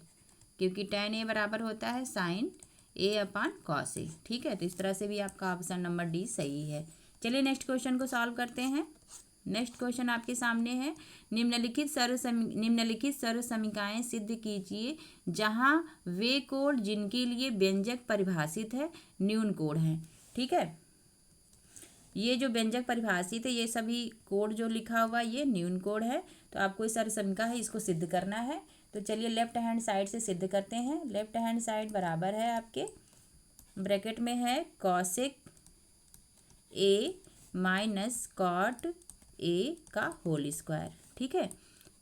क्योंकि tan ए बराबर होता है sine A upon cos A. ठीक है, तो इस तरह से भी आपका ऑप्शन नंबर डी सही है। चलिए नेक्स्ट क्वेश्चन को सॉल्व करते हैं। नेक्स्ट क्वेश्चन आपके सामने है, निम्नलिखित सर्व समीकरणाएं सिद्ध कीजिए जहां वे कोड जिनके लिए व्यंजक परिभाषित है न्यून कोड हैं। ठीक है, ये जो व्यंजक परिभाषित है ये सभी कोड जो लिखा हुआ ये न्यून कोड है, तो आपको इस सर्व समीकरण है इसको सिद्ध करना है। तो चलिए लेफ्ट हैंड साइड से सिद्ध करते हैं। लेफ्ट हैंड साइड बराबर है आपके ब्रैकेट में है cosec A minus cot a का होल स्क्वायर। ठीक है,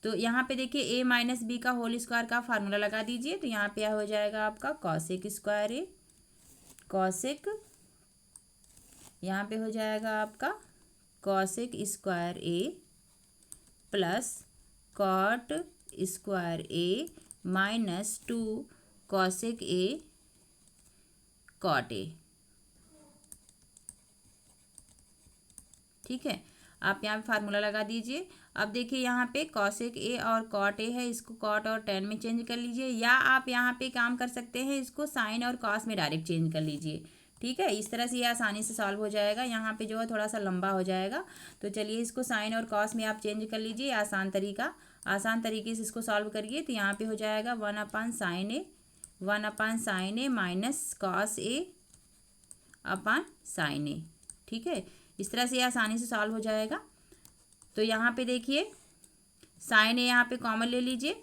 तो यहाँ पे देखिए ए माइनस बी का होल स्क्वायर का फार्मूला लगा दीजिए, तो यहाँ पे हो जाएगा आपका कॉसेक स्क्वायर ए, कॉसेक यहाँ पे हो जाएगा आपका cosec square a plus cot square a minus 2 cosec a cot ए। ठीक है, आप यहाँ पे फार्मूला लगा दीजिए। अब देखिए यहाँ पे कॉसेक ए और कॉट ए है, इसको कॉट और टेन में चेंज कर लीजिए, या आप यहाँ पे काम कर सकते हैं इसको साइन और कॉस में डायरेक्ट चेंज कर लीजिए। ठीक है, इस तरह से ये आसानी से सॉल्व हो जाएगा। यहाँ पे जो है थोड़ा सा लंबा हो जाएगा, तो चलिए इसको साइन और कॉस में आप चेंज कर लीजिए। आसान तरीके से इसको सॉल्व करिए, तो यहाँ पे हो जाएगा 1 अपान sign A minus cos A upon sign A. ठीक है, इस तरह से ये आसानी से सॉल्व हो जाएगा। तो यहाँ पे देखिए साइन ए यहाँ पे कॉमन ले लीजिए,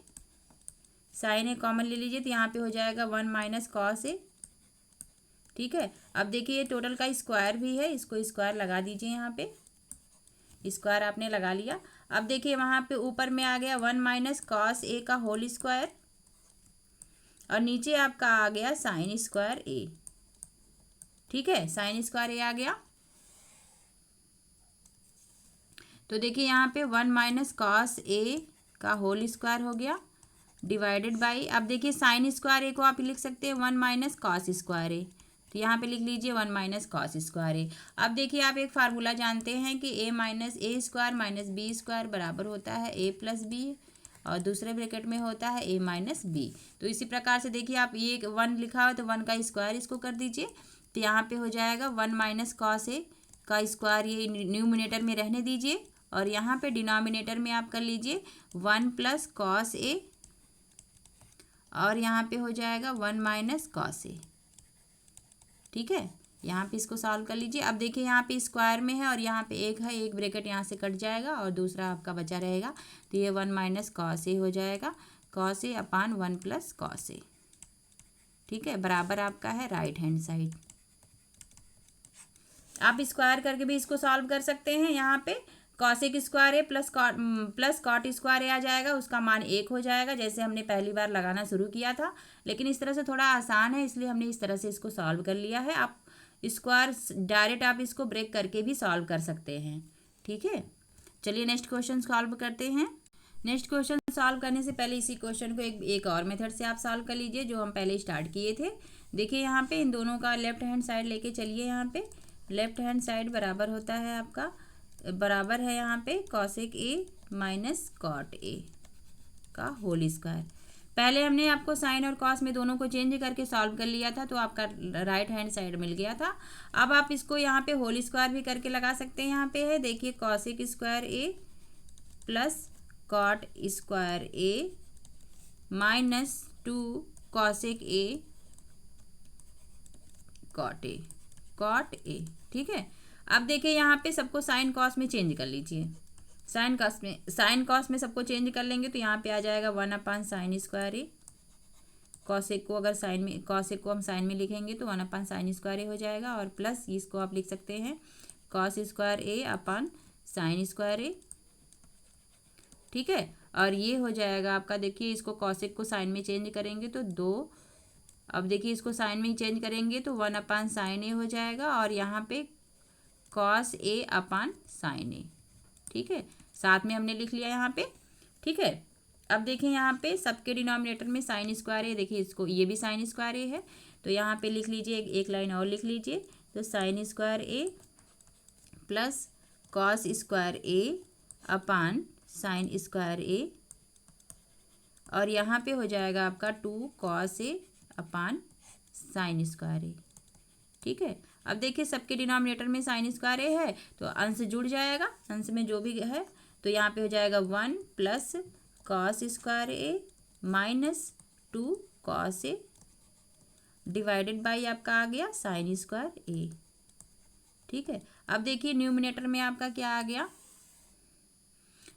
तो यहाँ पे हो जाएगा 1 माइनस कॉस ए। ठीक है, अब देखिए ये टोटल का स्क्वायर भी है, इसको स्क्वायर लगा दीजिए, यहाँ पे स्क्वायर आपने लगा लिया। अब देखिए वहाँ पे ऊपर में आ गया 1 माइनस कॉस ए का होल स्क्वायर, और नीचे आपका आ गया साइन स्क्वायर ए। ठीक है, साइन स्क्वायर ए आ गया, तो देखिए यहाँ पे 1 माइनस कॉस ए का होल स्क्वायर हो गया डिवाइडेड बाई, अब देखिए साइन स्क्वायर ए को आप लिख सकते हैं 1 माइनस कॉस स्क्वायर ए, तो यहाँ पे लिख लीजिए 1 माइनस कॉस स्क्वायर ए। अब देखिए आप एक फार्मूला जानते हैं कि ए माइनस ए स्क्वायर माइनस बी स्क्वायर बराबर होता है ए प्लस बी, और दूसरे ब्रैकेट में होता है ए माइनस बी। तो इसी प्रकार से देखिए आप ये 1 लिखा हो तो 1 का स्क्वायर इसको कर दीजिए, तो यहाँ पे हो जाएगा 1 माइनस कॉस ए का स्क्वायर, ये न्यूमिनेटर में रहने दीजिए, और यहाँ पे डिनोमिनेटर में आप कर लीजिए 1 प्लस कॉस ए, और यहाँ पे हो जाएगा 1 माइनस कॉस ए। ठीक है, यहाँ पे इसको सॉल्व कर लीजिए। अब देखिए यहाँ पे स्क्वायर में है और यहाँ पे एक है, एक ब्रैकेट यहाँ से कट जाएगा और दूसरा आपका बचा रहेगा, तो ये 1 माइनस कॉस ए हो जाएगा, cos A upon 1 plus cos ए। ठीक है, बराबर आपका है राइट हैंड साइड। आप स्क्वायर करके भी इसको सॉल्व कर सकते हैं। यहाँ पे cosec square a plus cot square ए आ जाएगा, उसका मान 1 हो जाएगा, जैसे हमने पहली बार लगाना शुरू किया था, लेकिन इस तरह से थोड़ा आसान है इसलिए हमने इस तरह से इसको सॉल्व कर लिया है। आप स्क्वायर डायरेक्ट आप इसको ब्रेक करके भी सॉल्व कर सकते हैं। ठीक है, चलिए नेक्स्ट क्वेश्चन सॉल्व करते हैं। नेक्स्ट क्वेश्चन सॉल्व करने से पहले इसी क्वेश्चन को एक और मेथड से आप सॉल्व कर लीजिए जो हम पहले स्टार्ट किए थे। देखिए यहाँ पे इन दोनों का लेफ्ट हैंड साइड लेके चलिए। यहाँ पे लेफ्ट हैंड साइड बराबर होता है आपका, बराबर है यहाँ पे cosec A minus cot a का होल स्क्वायर। पहले हमने आपको साइन और कॉस में दोनों को चेंज करके सॉल्व कर लिया था, तो आपका राइट हैंड साइड मिल गया था। अब आप इसको यहाँ पे होल स्क्वायर भी करके लगा सकते हैं। यहाँ पे है देखिए cosec square a plus cot square a minus 2 cosec a cot ए। ठीक है, अब देखिए यहाँ पे सबको साइन कॉस में चेंज कर लीजिए। साइन कॉस में सबको चेंज कर लेंगे तो यहाँ पे आ जाएगा 1 अपान साइन स्क्वायर ए। कॉसेक को हम साइन में लिखेंगे तो 1 अपान साइन स्क्वायर ए हो जाएगा, और प्लस इसको आप लिख सकते हैं cos square A upon sine square a. ठीक है, और ये हो जाएगा आपका, देखिए इसको कॉसेक को साइन में चेंज करेंगे तो 2, अब देखिए इसको साइन में ही चेंज करेंगे तो 1 साइन ए हो जाएगा, और यहाँ पे cos A upon sign A. ठीक है, साथ में हमने लिख लिया यहाँ पे। ठीक है, अब देखिए यहाँ पे सबके डिनोमिनेटर में साइन स्क्वायर ए, देखिए इसको ये भी साइन स्क्वायर ए है, तो यहाँ पे लिख लीजिए, एक लाइन और लिख लीजिए, तो sine square a plus cos square A upon sine square ए, और यहाँ पे हो जाएगा आपका 2 cos A upon sine square a. ठीक है, अब देखिए सबके डिनोमिनेटर में साइन स्क्वायर ए है तो अंश जुड़ जाएगा, अंश में जो भी है, तो यहाँ पे हो जाएगा 1 plus cos square a minus 2 cos A divided by आपका आ गया साइन स्क्वायर ए। ठीक है, अब देखिए न्यूमिनेटर में आपका क्या आ गया,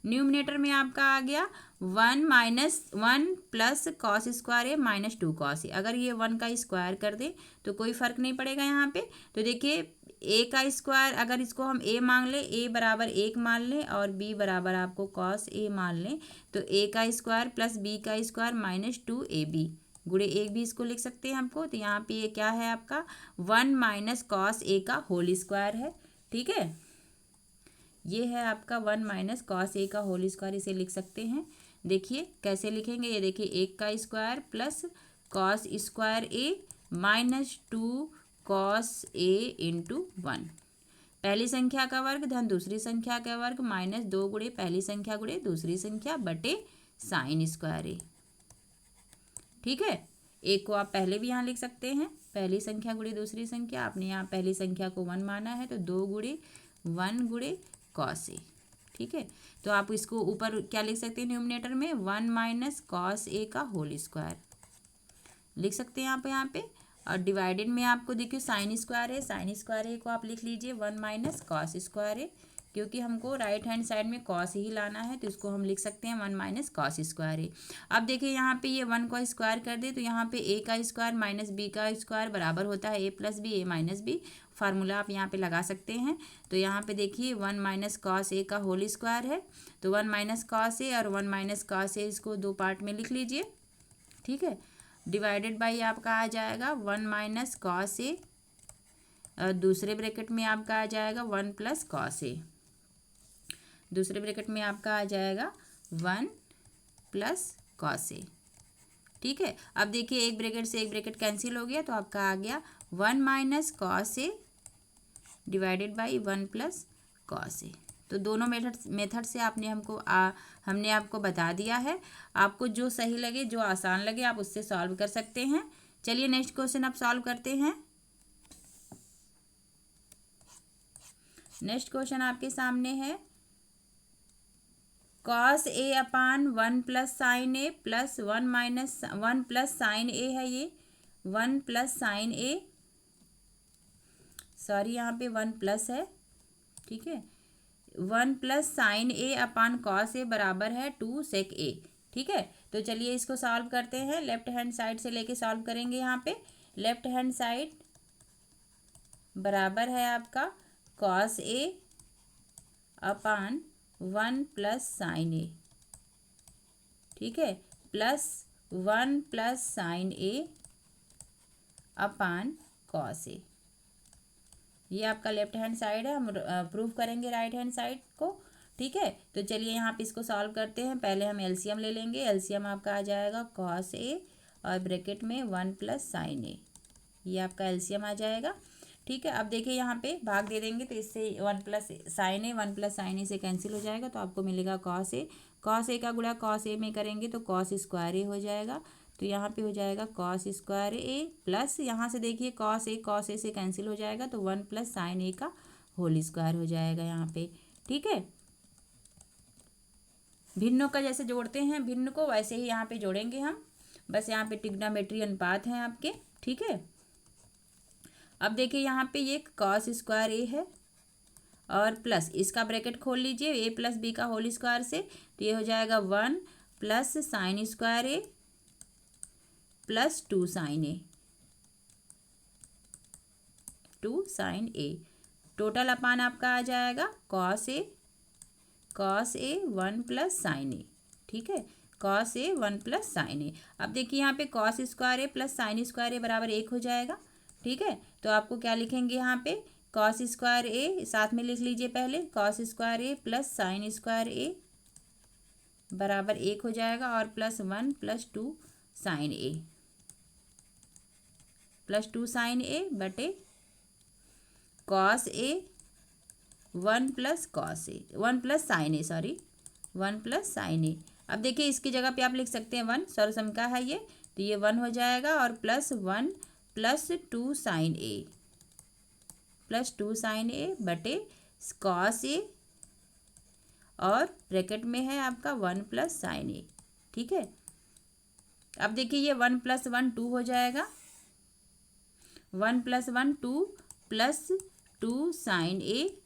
न्यूमिनेटर में आपका आ गया 1 plus cos square a minus 2 cos A. अगर ये 1 का स्क्वायर कर दे तो कोई फर्क नहीं पड़ेगा यहाँ पे। तो देखिए ए का स्क्वायर, अगर इसको हम ए मान लें, ए बराबर 1 मान लें और बी बराबर आपको कॉस ए मान लें, तो ए का स्क्वायर प्लस बी का स्क्वायर माइनस 2ab गुणे 1 भी इसको लिख सकते हैं हमको। तो यहाँ पे ये क्या है आपका 1 माइनस कॉस ए का होल स्क्वायर है। ठीक है, ये है आपका 1 माइनस कॉस ए का होल स्क्वायर, इसे लिख सकते हैं। देखिए कैसे लिखेंगे, ये देखिए 1 का square plus cos square a minus 2 cos A into 1, पहली संख्या का वर्ग धन दूसरी संख्या का वर्ग माइनस 2 गुणे पहली संख्या गुणे दूसरी संख्या बटे साइन स्क्वायर ए। ठीक है, एक को आप पहले भी यहाँ लिख सकते हैं, पहली संख्या गुणे दूसरी संख्या, आपने यहाँ पहली संख्या को 1 माना है तो 2 गुणे 1 गुणे कॉस ए। ठीक है, तो आप इसको ऊपर क्या लिख सकते हैं, न्यूमिनेटर में 1 माइनस कॉस ए का होल स्क्वायर लिख सकते हैं यहाँ पे, और डिवाइडेड में आपको देखिए साइन स्क्वायर है, साइन स्क्वायर ए को आप लिख लीजिए 1 माइनस कॉस स्क्वायर ए, क्योंकि हमको राइट हैंड साइड में कॉस ही लाना है तो इसको हम लिख सकते हैं 1 माइनस कॉस स्क्वायर ए। अब देखिए यहाँ पे ये 1 को स्क्वायर कर दे तो यहाँ पे ए का स्क्वायर माइनस बी का स्क्वायर बराबर होता है ए प्लस बी, ए माइनस बी, फार्मूला आप यहाँ पे लगा सकते हैं। तो यहाँ पे देखिए 1 माइनस कॉस ए का होल स्क्वायर है, तो 1 माइनस कॉस ए और 1 माइनस कॉस ए, इसको 2 पार्ट में लिख लीजिए। ठीक है, डिवाइडेड बाई आपका आ जाएगा 1 माइनस कॉस ए, दूसरे ब्रैकेट में आपका आ जाएगा 1 प्लस कॉस ए, दूसरे ब्रैकेट में आपका आ जाएगा 1 प्लस कॉस ए। ठीक है, अब देखिए एक ब्रैकेट से एक ब्रैकेट कैंसिल हो गया तो आपका आ गया 1 minus cos A divided by 1 plus cos A. तो दोनों मेथड से हमने आपको बता दिया है, आपको जो सही लगे जो आसान लगे आप उससे सॉल्व कर सकते हैं। चलिए नेक्स्ट क्वेश्चन आप सॉल्व करते हैं। नेक्स्ट क्वेश्चन आपके सामने है cos A upon 1 plus sine A plus 1 minus 1 plus sine ए है, ये 1 प्लस साइन ए, सॉरी यहाँ पे 1 प्लस है। ठीक है, 1 plus sine A upon cos A बराबर है 2 सेक ए। ठीक है, तो चलिए इसको सॉल्व करते हैं, लेफ्ट हैंड साइड से लेके सॉल्व करेंगे। यहाँ पे लेफ्ट हैंड साइड बराबर है आपका cos A upon 1 plus sine A. ठीक है, plus 1 plus sine A upon cos A, ये आपका लेफ्ट हैंड साइड है। हम प्रूव करेंगे राइट हैंड साइड को। ठीक है, तो चलिए यहाँ पे इसको सॉल्व करते हैं। पहले हम एलसीएम ले लेंगे, एलसीएम आपका आ जाएगा कॉस ए और ब्रैकेट में 1 प्लस साइन ए, ये आपका एलसीएम आ जाएगा। ठीक है, अब देखिए यहाँ पे भाग दे देंगे तो इससे 1 प्लस साइन ए 1 प्लस साइन ए से कैंसिल हो जाएगा, तो आपको मिलेगा कॉस ए। कॉस ए का गुणा कॉस ए में करेंगे तो कॉस स्क्वायर ए हो जाएगा, तो यहाँ पे हो जाएगा कॉस स्क्वायर ए प्लस यहाँ से देखिए कॉस ए से कैंसिल हो जाएगा तो 1 प्लस साइन ए का होल स्क्वायर हो जाएगा यहाँ पे। ठीक है, भिन्नों का जैसे जोड़ते हैं भिन्न को वैसे ही यहाँ पे जोड़ेंगे हम, बस यहाँ पे ट्रिग्नोमेट्री अनुपात हैं आपके। ठीक है, अब देखिए यहाँ पे ये कॉस स्क्वायर ए है और प्लस इसका ब्रैकेट खोल लीजिए ए प्लस बी का होल स्क्वायर से, तो ये हो जाएगा 1 plus sine square a plus 2 sine A, 2 sine A, total अपान आपका आ जाएगा cos A cos A 1 plus sine A, ठीक है, कॉस ए 1 प्लस साइन ए। अब देखिए यहाँ पे cos square a plus sine square ए बराबर 1 हो जाएगा, ठीक है। तो आपको क्या लिखेंगे यहाँ पे, कॉस स्क्वायर ए साथ में लिख लीजिए पहले, cos square a plus sine square ए बराबर 1 हो जाएगा, और प्लस 1 प्लस 2 साइन ए, प्लस 2 साइन ए बटे cos A 1 plus cos A 1 plus sine A, sorry 1 plus sine ए। अब देखिए इसकी जगह पे आप लिख सकते हैं 1, सर्वसम का है ये, तो ये 1 हो जाएगा, और प्लस 1 प्लस 2 साइन ए, प्लस 2 साइन ए बटे कॉस ए, और ब्रैकेट में है आपका 1 प्लस साइन ए, ठीक है। अब देखिए ये 1 प्लस 1 2 हो जाएगा, 1 plus 1 2 plus 2 sine A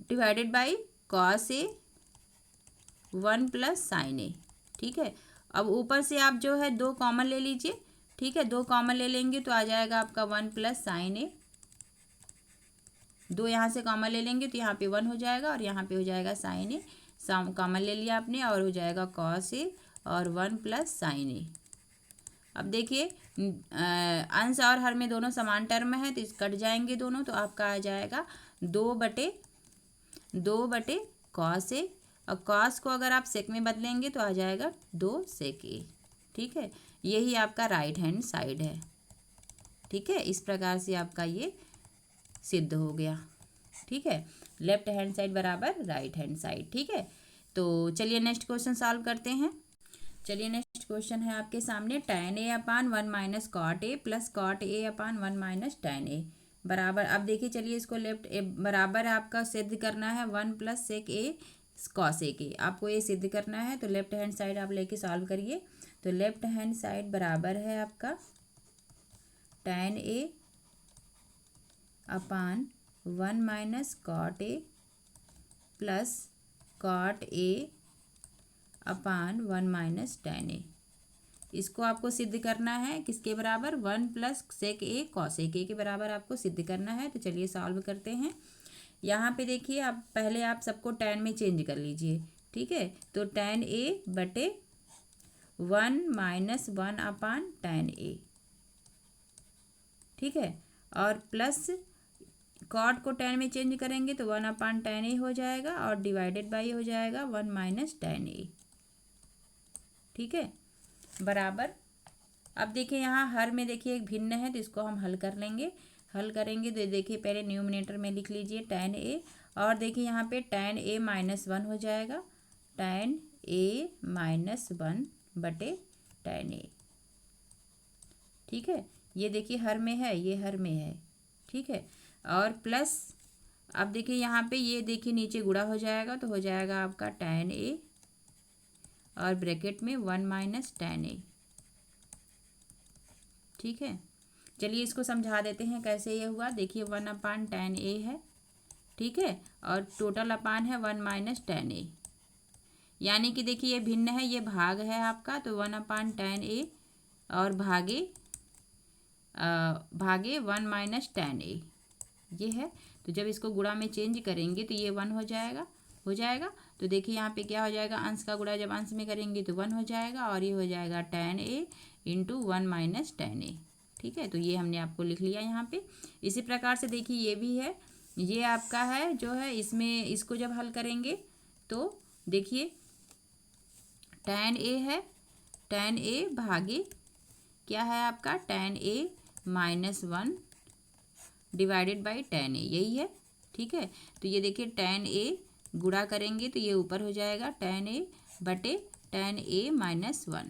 divided by cos A 1 plus sine A, ठीक है। अब ऊपर से आप जो है 2 कॉमन ले लीजिए, ठीक है, 2 कॉमन ले लेंगे तो आ जाएगा आपका 1 प्लस साइन ए, 2 यहाँ से कॉमन ले लेंगे तो यहाँ पे 1 हो जाएगा, और यहाँ पे हो जाएगा साइन ए, कॉमन ले लिया आपने, और हो जाएगा कॉस ए और 1 प्लस साइन ए। अब देखिए अंश और हर में दोनों समान टर्म है, तो इस कट जाएंगे दोनों, तो आपका आ जाएगा 2 बटे कॉस ए, और कॉस को अगर आप सेक में बदलेंगे तो आ जाएगा 2 सेक ए, ठीक है। यही आपका राइट हैंड साइड है, ठीक है। इस प्रकार से आपका ये सिद्ध हो गया, ठीक है, लेफ्ट हैंड साइड बराबर राइट हैंड साइड, ठीक है। तो चलिए नेक्स्ट क्वेश्चन सॉल्व करते हैं। चलिए नेक्स्ट क्वेश्चन है आपके सामने, tan a upon 1 minus cot a plus cot a upon 1 minus tan a बराबर, अब देखिए चलिए इसको लेफ्ट बराबर आपका सिद्ध करना है 1 प्लस सेक ए कॉस ए के, आपको ये सिद्ध करना है, तो लेफ्ट हैंड साइड आप लेके सॉल्व करिए। तो लेफ्ट हैंड साइड बराबर है आपका tan ए upon 1 minus cot a plus cot a upon 1 minus tan a. इसको आपको सिद्ध करना है किसके बराबर, 1 प्लस सेक ए कॉस ए के बराबर आपको सिद्ध करना है। तो चलिए सॉल्व करते हैं। यहाँ पे देखिए आप पहले आप सबको tan में चेंज कर लीजिए, ठीक है। तो tan ए बटे 1 माइनस 1 अपान tan ए, ठीक है, और प्लस कॉट को tan में चेंज करेंगे तो 1 अपान tan ए हो जाएगा, और डिवाइडेड बाई हो जाएगा 1 माइनस tan ए, ठीक है, बराबर। अब देखिए यहाँ हर में देखिए एक भिन्न है, तो इसको हम हल कर लेंगे। हल करेंगे तो देखिए पहले न्यूमिनेटर में लिख लीजिए tan ए, और देखिए यहाँ पे tan ए माइनस 1 हो जाएगा, tan ए माइनस 1 बटे tan ए, ठीक है। ये देखिए हर में है, ये हर में है, ठीक है, और प्लस अब देखिए यहाँ पे ये देखिए नीचे गुणा हो जाएगा, तो हो जाएगा आपका tan ए और ब्रैकेट में 1 माइनस tan ए, ठीक है। चलिए इसको समझा देते हैं कैसे ये हुआ। देखिए 1 अपान tan ए है, ठीक है, और टोटल अपान है 1 माइनस tan ए, यानी कि देखिए ये भिन्न है, ये भाग है आपका, तो 1 अपान tan ए और भागे 1 माइनस tan ए ये है। तो जब इसको गुणा में चेंज करेंगे तो ये 1 हो जाएगा। तो देखिए यहाँ पे क्या हो जाएगा, अंश का गुणा जब अंश में करेंगे तो 1 हो जाएगा, और ये हो जाएगा tan ए इंटू 1 माइनस tan ए, ठीक है। तो ये हमने आपको लिख लिया यहाँ पे। इसी प्रकार से देखिए ये भी है, ये आपका है जो है, इसमें इसको जब हल करेंगे तो देखिए tan ए है, tan ए भागे क्या है आपका tan A minus 1 divided by tan ए, यही है, ठीक है। तो ये देखिए tan ए गुणा करेंगे तो ये ऊपर हो जाएगा tan ए बटे tan ए माइनस 1,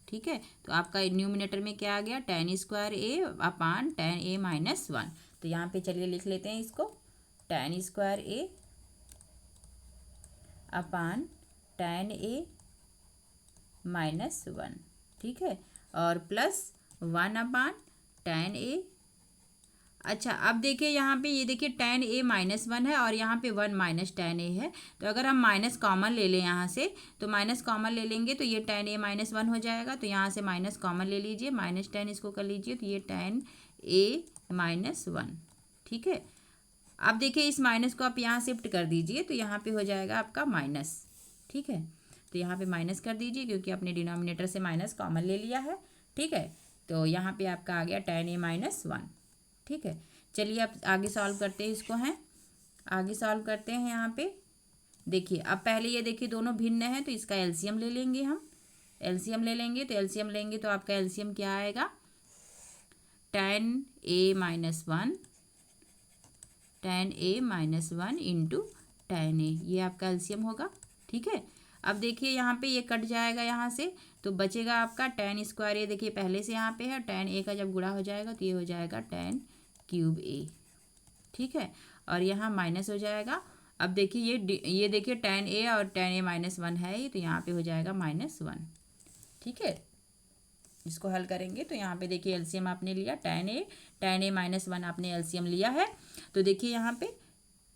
ठीक है। तो आपका न्यूमिनेटर में क्या आ गया, tan square A upon tan A minus 1। तो यहाँ पे चलिए लिख लेते हैं इसको, tan square A upon tan A minus 1, ठीक है, और प्लस 1 अपान tan ए। अच्छा अब देखिए यहाँ पे ये देखिए tan ए माइनस 1 है, और यहाँ पे 1 माइनस tan ए है, तो अगर हम माइनस कॉमन ले लें यहाँ से, तो माइनस कॉमन ले लेंगे तो ये tan ए माइनस 1 हो जाएगा, तो यहाँ से माइनस कॉमन ले लीजिए, माइनस tan इसको कर लीजिए, तो ये tan ए माइनस 1, ठीक है। अब देखिए इस माइनस को आप यहाँ शिफ्ट कर दीजिए तो यहाँ पे हो जाएगा आपका माइनस, ठीक है। तो यहाँ पे माइनस कर दीजिए क्योंकि आपने डिनोमिनेटर से माइनस कॉमन ले लिया है, ठीक है। तो यहाँ पे आपका आ गया tan a माइनस 1, ठीक है। चलिए अब आगे सॉल्व करते हैं इसको, हैं आगे सॉल्व करते हैं। यहाँ पे देखिए अब पहले ये देखिए दोनों भिन्न हैं तो इसका एलसीएम ले लेंगे हम, एलसीएम ले लेंगे। तो एलसीएम लेंगे तो आपका एलसीएम क्या आएगा, tan a minus 1, tan a minus 1 into tan a, ये आपका एलसीएम होगा, ठीक है। अब देखिए यहाँ पे ये कट जाएगा यहाँ से, तो बचेगा आपका tan स्क्वायर a, देखिए पहले से यहाँ पे है, tan a का जब गुणा हो जाएगा तो ये हो जाएगा tan क्यूब a, ठीक है। और यहाँ माइनस हो जाएगा। अब देखिए ये देखिए tan a और tan a माइनस 1 है ये, तो यहाँ पे हो जाएगा माइनस 1, ठीक है। इसको हल करेंगे तो यहाँ पे देखिए एलसीएम आपने लिया tan a माइनस 1 आपने एलसीएम लिया है। तो देखिए यहाँ पे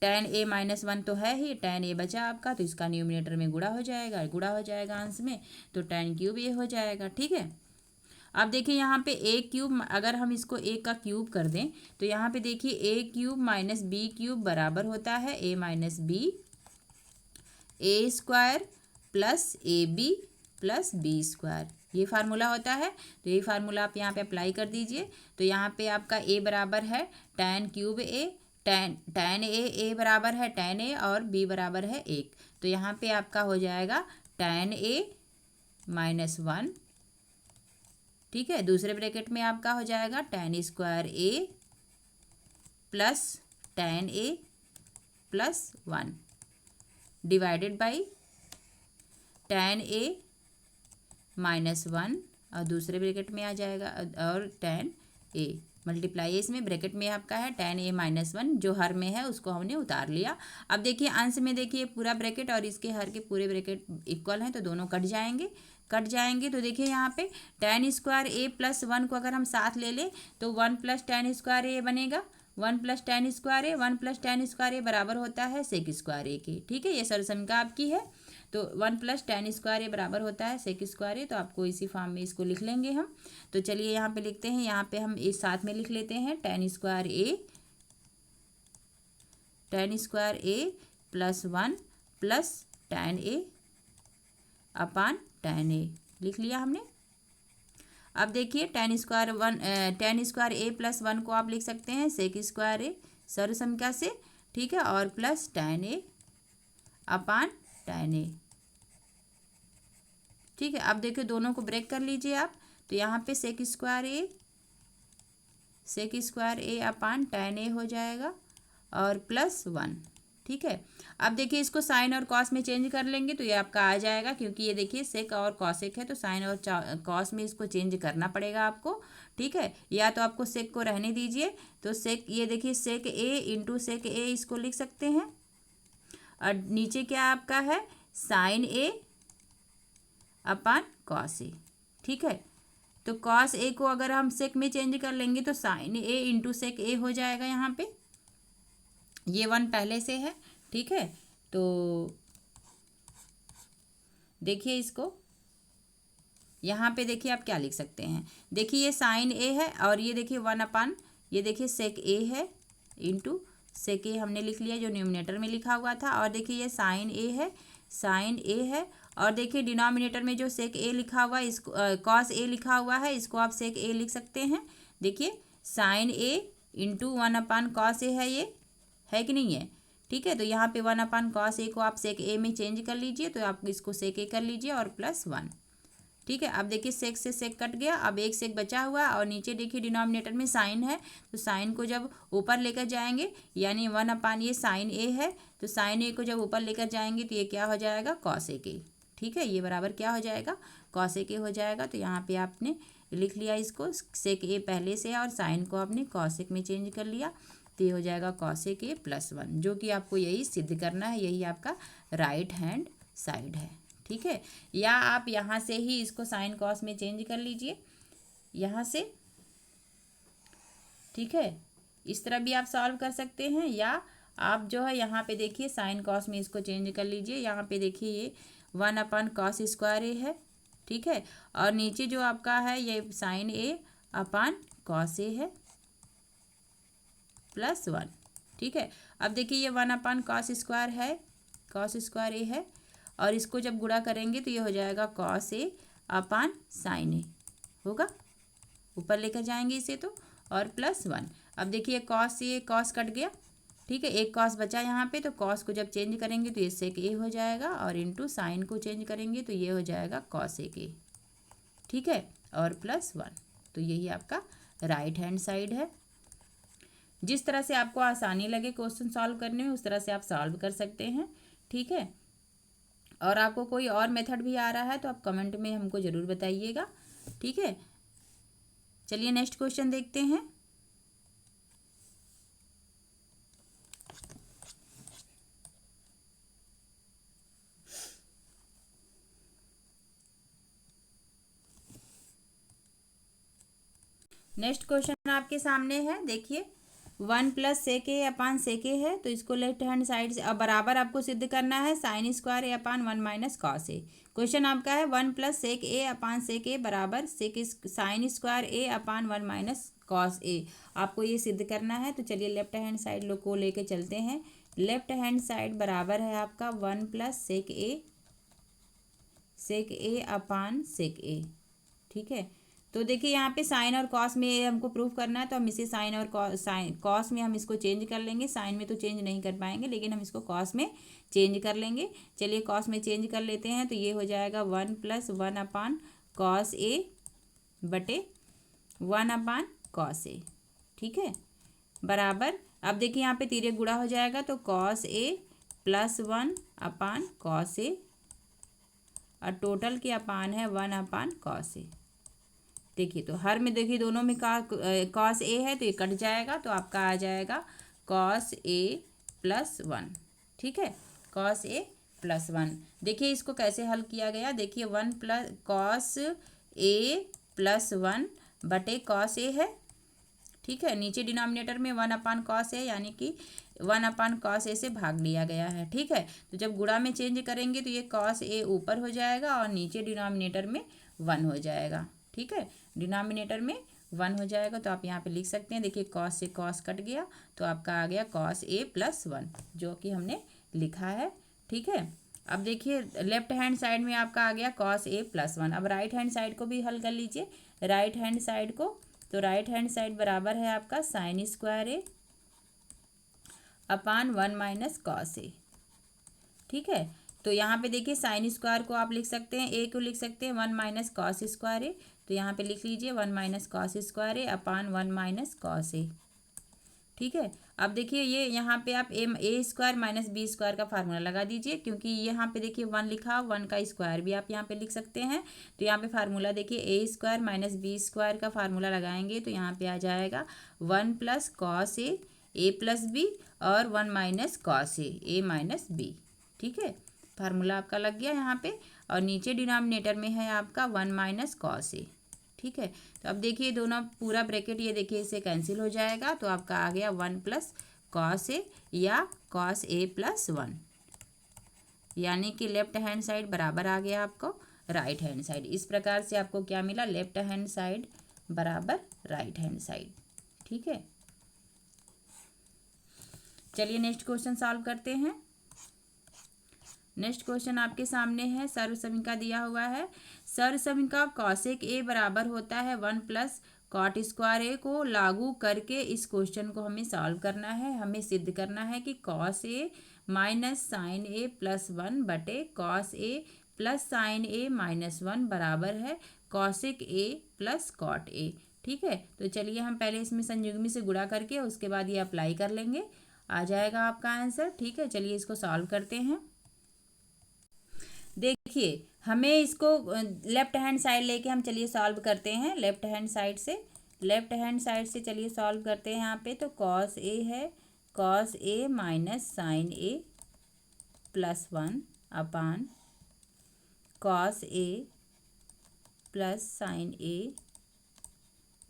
tan a माइनस 1 तो है ही, tan a बचा आपका, तो इसका न्यूमिनेटर में गुणा हो जाएगा अंश में, तो tan क्यूब a हो जाएगा, ठीक है। अब देखिए यहाँ पे a क्यूब, अगर हम इसको a का क्यूब कर दें तो यहाँ पे देखिए a cube minus b cube बराबर होता है a minus b, a square plus a b plus b square, ये फार्मूला होता है। तो ये फार्मूला आप यहाँ पे अप्लाई कर दीजिए। तो यहाँ पे आपका a बराबर है tan cube a, tan a बराबर है tan a और b बराबर है 1, तो यहाँ पे आपका हो जाएगा tan a माइनस 1, ठीक है। दूसरे ब्रैकेट में आपका हो जाएगा tan square a plus tan a plus 1 divided by tan a minus 1, और दूसरे ब्रैकेट में आ जाएगा और tan a मल्टीप्लाई, इसमें ब्रैकेट में आपका है tan a माइनस 1, जो हर में है उसको हमने उतार लिया। अब देखिए अंश में देखिए पूरा ब्रैकेट और इसके हर के पूरे ब्रैकेट इक्वल हैं तो दोनों कट जाएंगे। तो देखिए यहाँ पे tan स्क्वायर a प्लस 1 को अगर हम साथ ले लें तो 1 प्लस tan स्क्वायर a बनेगा, 1 plus tan square a, 1 plus tan square a बराबर होता है सेक स्क्वायर a के, ठीक है। ये सरसमका आपकी है। तो 1 प्लस tan स्क्वायर a बराबर होता है सेक स्क्वायर a, तो आपको इसी फॉर्म में इसको लिख लेंगे हम। तो चलिए यहाँ पे लिखते हैं, यहाँ पे हम इस साथ में लिख लेते हैं tan square a plus 1 plus tan a upon tan a, लिख लिया हमने। अब देखिए tan स्क्वायर a प्लस 1 को आप लिख सकते हैं सेक स्क्वायर a सर्वसंख्या से, ठीक है, और plus tan a upon tan a, ठीक है। अब देखिए दोनों को ब्रेक कर लीजिए आप, तो यहाँ पे sec square a upon tan a हो जाएगा और प्लस 1, ठीक है। अब देखिए इसको साइन और कॉस में चेंज कर लेंगे तो ये आपका आ जाएगा, क्योंकि ये देखिए सेक और कॉसेक है तो साइन और कॉस में इसको चेंज करना पड़ेगा आपको, ठीक है। या तो आपको सेक को रहने दीजिए, तो सेक, ये देखिए सेक a इंटू सेक a इसको लिख सकते हैं, और नीचे क्या आपका है sign a upon cos A, ठीक है। तो कॉस ए को अगर हम सेक में चेंज कर लेंगे तो sine a into sec a हो जाएगा, यहाँ पे ये 1 पहले से है, ठीक है। तो देखिए इसको यहाँ पे देखिए आप क्या लिख सकते हैं, देखिए ये साइन a है और ये देखिए 1 अपान, ये देखिए सेक a है इंटू सेक a हमने लिख लिया जो न्यूमिनेटर में लिखा हुआ था, और देखिए ये साइन a है और देखिए डिनोमिनेटर में जो सेक a लिखा हुआ है इसको कॉस a लिखा हुआ है, इसको आप सेक a लिख सकते हैं। देखिए sine a into 1 upon cos a है, ये है कि नहीं है, ठीक है। तो यहाँ पे 1 अपान कॉस a को आप सेक a में चेंज कर लीजिए, तो आप इसको सेक a कर लीजिए और प्लस 1, ठीक है। अब देखिए सेक से सेक कट गया, अब एक सेक बचा हुआ और नीचे देखिए डिनोमिनेटर में साइन है, तो साइन को जब ऊपर लेकर जाएंगे, यानी 1 अपान ये साइन a है, तो साइन a को जब ऊपर लेकर जाएंगे तो ये क्या हो जाएगा कॉस a के, ठीक है। ये बराबर क्या हो जाएगा कॉस a के हो जाएगा। तो यहाँ पे आपने लिख लिया इसको, सेक a पहले से है और साइन को आपने कॉस a में चेंज कर लिया, तो ये हो जाएगा कॉस a के प्लस 1, जो कि आपको यही सिद्ध करना है, यही आपका राइट हैंड साइड है, ठीक है। या आप यहाँ से ही इसको साइन कॉस में चेंज कर लीजिए यहाँ से, ठीक है। इस तरह भी आप सॉल्व कर सकते हैं, या आप जो है यहाँ पे देखिए साइन कॉस में इसको चेंज कर लीजिए। यहाँ पे देखिए ये 1 अपान कॉस स्क्वायर a है, ठीक है, और नीचे जो आपका है ये sine a upon cos a है प्लस 1, ठीक है। अब देखिए ये 1/cos² है, cos² है, और इसको जब गुणा करेंगे तो ये हो जाएगा cos/sin होगा, ऊपर लेकर जाएंगे इसे तो, और +1। अब देखिए cos से ये cos कट गया, ठीक है, एक cos बचा यहाँ पे, तो cos को जब चेंज करेंगे तो ये sec हो जाएगा, और इंटू साइन को चेंज करेंगे तो ये हो जाएगा cos A, ठीक है, और +1। तो यही आपका राइट हैंड साइड है। जिस तरह से आपको आसानी लगे क्वेश्चन सॉल्व करने में उस तरह से आप सॉल्व कर सकते हैं, ठीक है। और आपको कोई और मेथड भी आ रहा है तो आप कमेंट में हमको ज़रूर बताइएगा, ठीक है। चलिए नेक्स्ट क्वेश्चन देखते हैं। नेक्स्ट क्वेश्चन आपके सामने है, देखिए 1 + sec A/sec है, तो इसको लेफ्ट हैंड साइड से अब बराबर आपको सिद्ध करना है sin² A/1 - cos A। Question आपका है 1 + sec A/sec A बराबर sin² A/1 - cos A। आपको ये सिद्ध करना है, तो चलिए लेफ्ट हैंड साइड लोग को लेके चलते हैं। लेफ्ट हैंड साइड बराबर है आपका 1 + sec A/sec A, ठीक है। तो देखिए यहाँ पे साइन और कॉस में हमको प्रूफ करना है, तो हम इसे साइन और कॉस में हम इसको चेंज कर लेंगे। साइन में तो चेंज नहीं कर पाएंगे, लेकिन हम इसको कॉस में चेंज कर लेंगे। चलिए कॉस में चेंज कर लेते हैं, तो ये हो जाएगा 1 + 1/cos A बटे 1/cos A, ठीक है, बराबर। अब देखिए यहाँ पे तिर्यक गुणा हो जाएगा, तो cos A + 1/cos A, और टोटल के अपान है 1/cos A। देखिए तो हर में देखिए दोनों में cos A है तो ये कट जाएगा, तो आपका आ जाएगा cos A + 1, ठीक है, cos A + 1। देखिए इसको कैसे हल किया गया, देखिए 1 + cos A + 1 बटे cos A है, ठीक है, नीचे डिनोमिनेटर में 1/cos है, यानी कि 1/cos A से भाग लिया गया है, ठीक है। तो जब गुणा में चेंज करेंगे तो ये cos A ऊपर हो जाएगा और नीचे डिनोमिनेटर में 1 हो जाएगा, ठीक है, डिनोमिनेटर में 1 हो जाएगा। तो आप यहाँ पे लिख सकते हैं, देखिए cos से cos कट गया, तो आपका आ गया cos A + 1, जो कि हमने लिखा है, ठीक है। अब देखिए लेफ्ट हैंड साइड में आपका आ गया cos A + 1। अब राइट हैंड साइड को भी हल कर लीजिए, राइट हैंड साइड को, तो राइट हैंड साइड बराबर है आपका sin² A/1 - cos A, ठीक है। तो यहाँ पे देखिए sin² को आप लिख सकते हैं, A को लिख सकते हैं 1 - cos² A, तो यहाँ पे लिख लीजिए 1 - cos² A/1 - cos A, ठीक है। अब देखिए ये यहाँ पे आप A² - B² का फार्मूला लगा दीजिए, क्योंकि यहाँ पे देखिए 1 लिखा, 1 का स्क्वायर भी आप यहाँ पे लिख सकते हैं। तो यहाँ पे फार्मूला देखिए A² - B² का फार्मूला लगाएंगे तो यहाँ पे आ जाएगा 1 + cos A + B और 1 - cos A - B, ठीक है। फार्मूला आपका लग गया यहाँ पे, और नीचे डिनोमिनेटर में है आपका 1 - cos A, ठीक है। तो अब देखिए दोनों पूरा ब्रैकेट ये देखिए इसे कैंसिल हो जाएगा, तो आपका आ गया 1 + cos A या cos A + 1, यानी कि लेफ्ट हैंड साइड बराबर आ गया आपको राइट हैंड साइड। इस प्रकार से आपको क्या मिला, लेफ्ट हैंड साइड बराबर राइट हैंड साइड, ठीक है। चलिए नेक्स्ट क्वेश्चन सॉल्व करते हैं। नेक्स्ट क्वेश्चन आपके सामने है, सर्वसमीका दिया हुआ है। सर्वसमीका cosec A बराबर होता है 1 + cot² A को लागू करके इस क्वेश्चन को हमें सॉल्व करना है। हमें सिद्ध करना है कि cos A - sin A + 1 बटे cos A + sin A - 1 बराबर है cosec A + cot A, ठीक है। तो चलिए हम पहले इसमें संयुग्मी से गुणा करके उसके बाद ये अप्लाई कर लेंगे, आ जाएगा आपका आंसर, ठीक है। चलिए इसको सॉल्व करते हैं। देखिए हमें इसको लेफ्ट हैंड साइड लेके हम चलिए सॉल्व करते हैं। लेफ्ट हैंड साइड से चलिए सॉल्व करते हैं। यहाँ पे तो cos A है, cos A - sin A + 1 upon cos A + sin A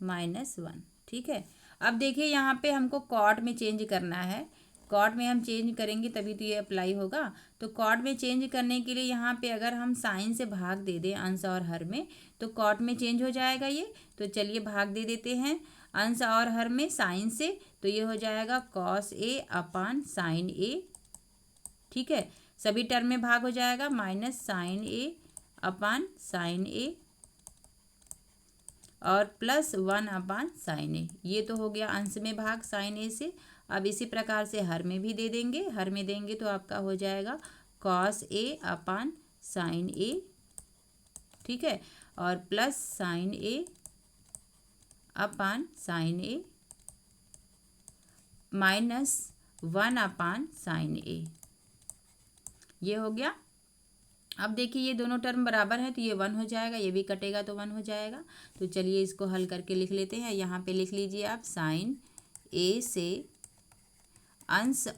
- 1, ठीक है। अब देखिए यहाँ पे हमको कॉट में चेंज करना है, कॉट में हम चेंज करेंगे तभी तो ये अप्लाई होगा। तो कॉट में चेंज करने के लिए यहाँ पे अगर हम साइन से भाग दे दें अंश और हर में, तो कॉट में चेंज हो जाएगा ये। तो चलिए भाग दे देते हैं। अंश और हर में साइन से, तो ये हो जाएगा cos A upon sign A. ठीक है, सभी टर्म में भाग हो जाएगा, माइनस साइन ए अपान साइन ए और प्लस 1 अपान साइन ए। ये तो हो गया अंश में भाग साइन ए से। अब इसी प्रकार से हर में भी दे देंगे, हर में देंगे तो आपका हो जाएगा cos A upon sign A. ठीक है, और प्लस साइन ए अपान साइन ए माइनस 1 अपान साइन ए। ये हो गया। अब देखिए ये दोनों टर्म बराबर है तो ये 1 हो जाएगा, ये भी कटेगा तो 1 हो जाएगा। तो चलिए इसको हल करके लिख लेते हैं। यहाँ पे लिख लीजिए आप साइन ए से अंश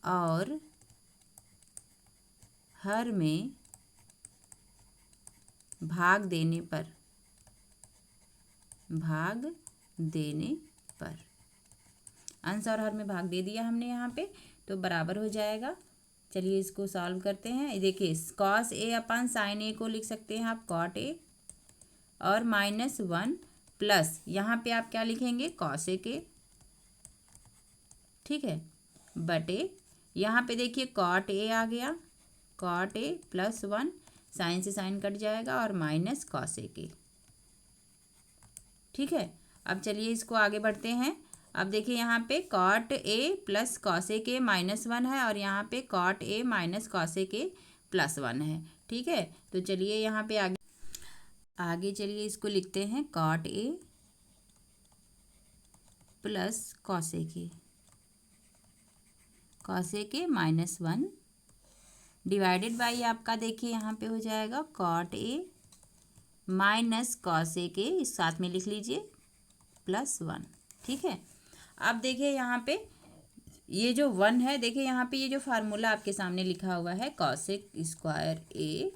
और हर में भाग देने पर अंश और हर में भाग दे दिया हमने यहाँ पे, तो बराबर हो जाएगा। चलिए इसको सॉल्व करते हैं। देखिए कॉस ए अपान साइन ए को लिख सकते हैं आप कॉट ए, और माइनस 1 प्लस यहाँ पे आप क्या लिखेंगे कॉस ए के। ठीक है, बटे यहाँ पे देखिए कॉट ए आ गया, कॉट ए प्लस 1, साइन से साइन कट जाएगा, और माइनस कॉस ए के। ठीक है, अब चलिए इसको आगे बढ़ते हैं। अब देखिए यहाँ पे कॉट ए प्लस कॉस ए के -1 है, और यहाँ पे कॉट ए माइनस कॉस ए के +1 है। ठीक है, तो चलिए यहाँ पे आगे चलिए इसको लिखते हैं कॉट ए प्लस कॉस ए के -1 डिवाइडेड बाई आपका देखिए यहाँ पे हो जाएगा कॉट ए माइनस कॉस ए के, इस साथ में लिख लीजिए +1। ठीक है, अब देखिए यहाँ पे ये जो 1 है, देखिए यहाँ पे ये जो फार्मूला आपके सामने लिखा हुआ है कॉसेक स्क्वायर ए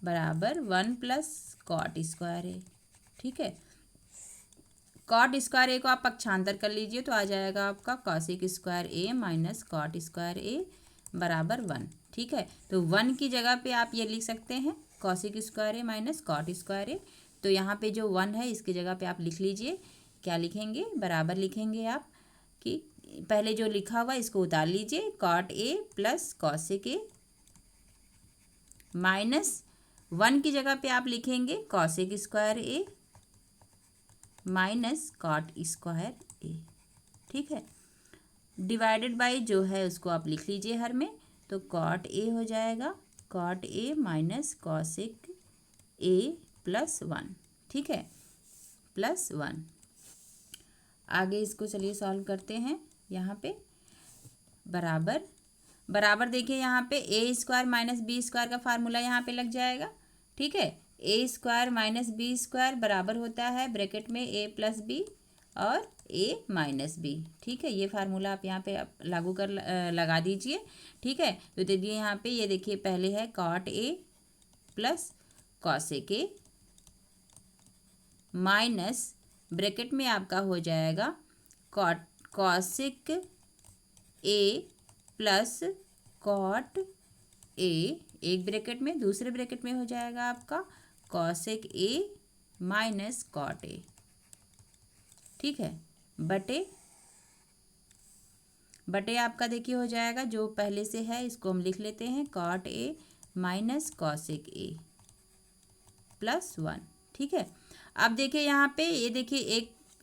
बराबर 1 प्लस कॉट स्क्वायर ए। ठीक है, कॉट स्क्वायर ए को आप पक्षांतर कर लीजिए तो आ जाएगा आपका cosec square a minus cot square ए बराबर 1। ठीक है, तो 1 की जगह पे आप ये लिख सकते हैं cosec square a minus cot square ए। तो यहाँ पे जो 1 है इसकी जगह पे आप लिख लीजिए, क्या लिखेंगे, बराबर लिखेंगे आप कि पहले जो लिखा हुआ इसको उतार लीजिए, cot a plus cosec A minus 1 की जगह पे आप लिखेंगे cosec square a minus cot square a. ठीक है, डिवाइडेड बाई जो है उसको आप लिख लीजिए हर में, तो कॉट ए हो जाएगा कॉट ए माइनस कॉसेक ए +1। ठीक है, +1। आगे इसको चलिए सॉल्व करते हैं। यहाँ पे बराबर देखिए यहाँ पे ए स्क्वायर माइनस बी स्क्वायर का फार्मूला यहाँ पे लग जाएगा। ठीक है, ए स्क्वायर माइनस बी स्क्वायर बराबर होता है ब्रैकेट में ए प्लस बी और ए माइनस बी। ठीक है, ये फार्मूला आप यहाँ पे लागू कर लगा दीजिए। ठीक है, तो देखिए यहाँ पे ये देखिए पहले है cot a plus cosec A minus bracket में आपका हो जाएगा कॉसेक ए प्लस कॉट ए, एक ब्रैकेट में, दूसरे ब्रैकेट में हो जाएगा आपका कॉसेक ए माइनस कॉट ए। ठीक है, बटे आपका देखिए हो जाएगा जो पहले से है इसको हम लिख लेते हैं कॉट ए माइनस कॉसेक ए +1। ठीक है, अब देखिए यहाँ पे ये देखिए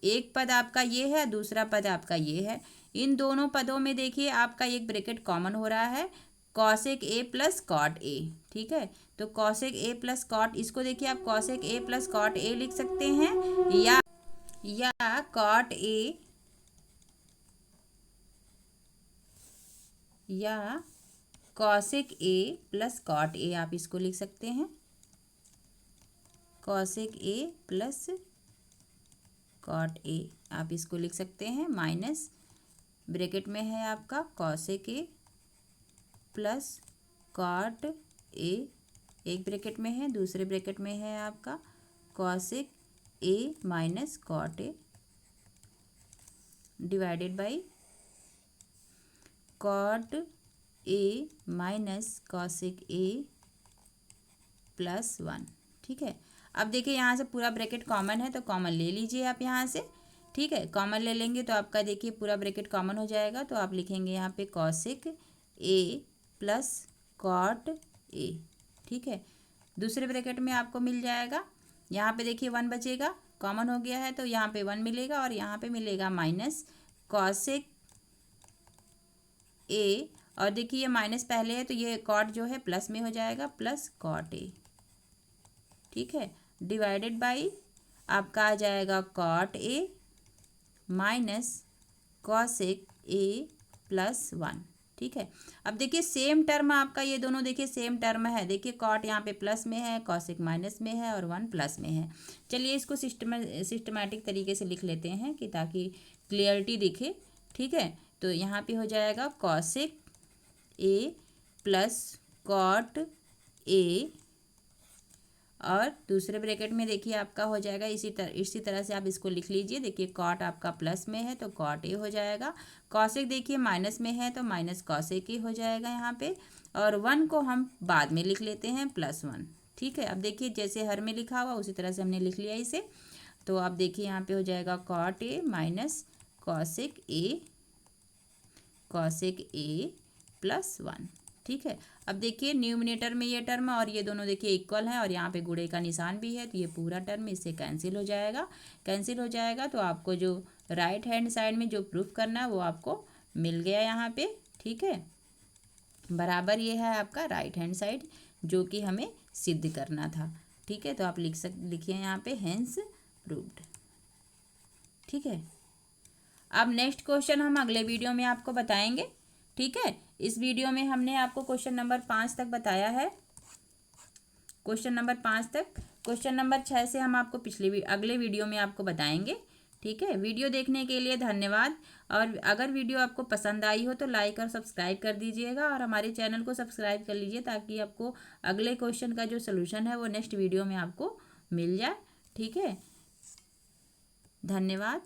एक पद आपका ये है, दूसरा पद आपका ये है। इन दोनों पदों में देखिए आपका एक ब्रैकेट कॉमन हो रहा है कॉसेक ए प्लस कॉट ए। ठीक है, तो कॉसेक ए प्लस कॉट, इसको देखिए आप cosec A plus cot A लिख सकते हैं, या कॉट ए या cosec A plus cot A आप इसको लिख सकते हैं, cosec A plus cot A आप इसको लिख सकते हैं, माइनस ब्रैकेट में है आपका कॉसेक ए प्लस कॉट ए, एक ब्रैकेट में है, दूसरे ब्रैकेट में है आपका cosec A minus cot A divided by cot A minus cosec ए +1। ठीक है, अब देखिए यहाँ से पूरा ब्रैकेट कॉमन है तो कॉमन ले लीजिए आप यहाँ से, ठीक है। कॉमन ले लेंगे तो आपका देखिए पूरा ब्रैकेट कॉमन हो जाएगा, तो आप लिखेंगे यहाँ पे कॉसिक ए प्लस कॉट ए, ठीक है। दूसरे ब्रैकेट में आपको मिल जाएगा, यहाँ पे देखिए 1 बचेगा, कॉमन हो गया है तो यहाँ पे 1 मिलेगा और यहाँ पे मिलेगा माइनस कॉसिक ए, और देखिए ये माइनस पहले है तो ये कॉट जो है प्लस में हो जाएगा, प्लस कॉट ए, ठीक है। डिवाइडेड बाई आपका आ जाएगा कॉट ए माइनस कॉसेक ए प्लस 1, ठीक है। अब देखिए सेम टर्म आपका, ये दोनों देखिए सेम टर्म है, देखिए कॉट यहाँ पे प्लस में है, कॉसेक माइनस में है और 1 प्लस में है। चलिए इसको सिस्टमैटिक तरीके से लिख लेते हैं कि ताकि क्लियरिटी दिखे, ठीक है। तो यहाँ पे हो जाएगा cosec A plus cot A, और दूसरे ब्रैकेट में देखिए आपका हो जाएगा इसी तरह से आप इसको लिख लीजिए। देखिए कॉट आपका प्लस में है तो कॉट ए हो जाएगा, कॉसेक देखिए माइनस में है तो माइनस कॉसेक ए हो जाएगा यहाँ पे, और 1 को हम बाद में लिख लेते हैं +1, ठीक है। अब देखिए जैसे हर में लिखा हुआ उसी तरह से हमने लिख लिया इसे, तो आप देखिए यहाँ पे हो जाएगा कॉट ए माइनस कॉसेक ए +1, ठीक है। अब देखिए न्यूमिनेटर में ये टर्म और ये दोनों देखिए इक्वल हैं और यहाँ पे गुणे का निशान भी है, तो ये पूरा टर्म इससे कैंसिल हो जाएगा, तो आपको जो राइट हैंड साइड में जो प्रूफ करना है वो आपको मिल गया यहाँ पे, ठीक है। बराबर ये है आपका राइट हैंड साइड जो कि हमें सिद्ध करना था, ठीक है। तो आप लिखिए यहाँ पे हेंस प्रूव्ड, ठीक है। अब नेक्स्ट क्वेश्चन हम अगले वीडियो में आपको बताएंगे, ठीक है। इस वीडियो में हमने आपको क्वेश्चन नंबर 5 तक बताया है, क्वेश्चन नंबर 5 तक। क्वेश्चन नंबर 6 से हम आपको अगले वीडियो में आपको बताएंगे, ठीक है। वीडियो देखने के लिए धन्यवाद, और अगर वीडियो आपको पसंद आई हो तो लाइक और सब्सक्राइब कर दीजिएगा, और हमारे चैनल को सब्सक्राइब कर लीजिए ताकि आपको अगले क्वेश्चन का जो सोल्यूशन है वो नेक्स्ट वीडियो में आपको मिल जाए, ठीक है। धन्यवाद।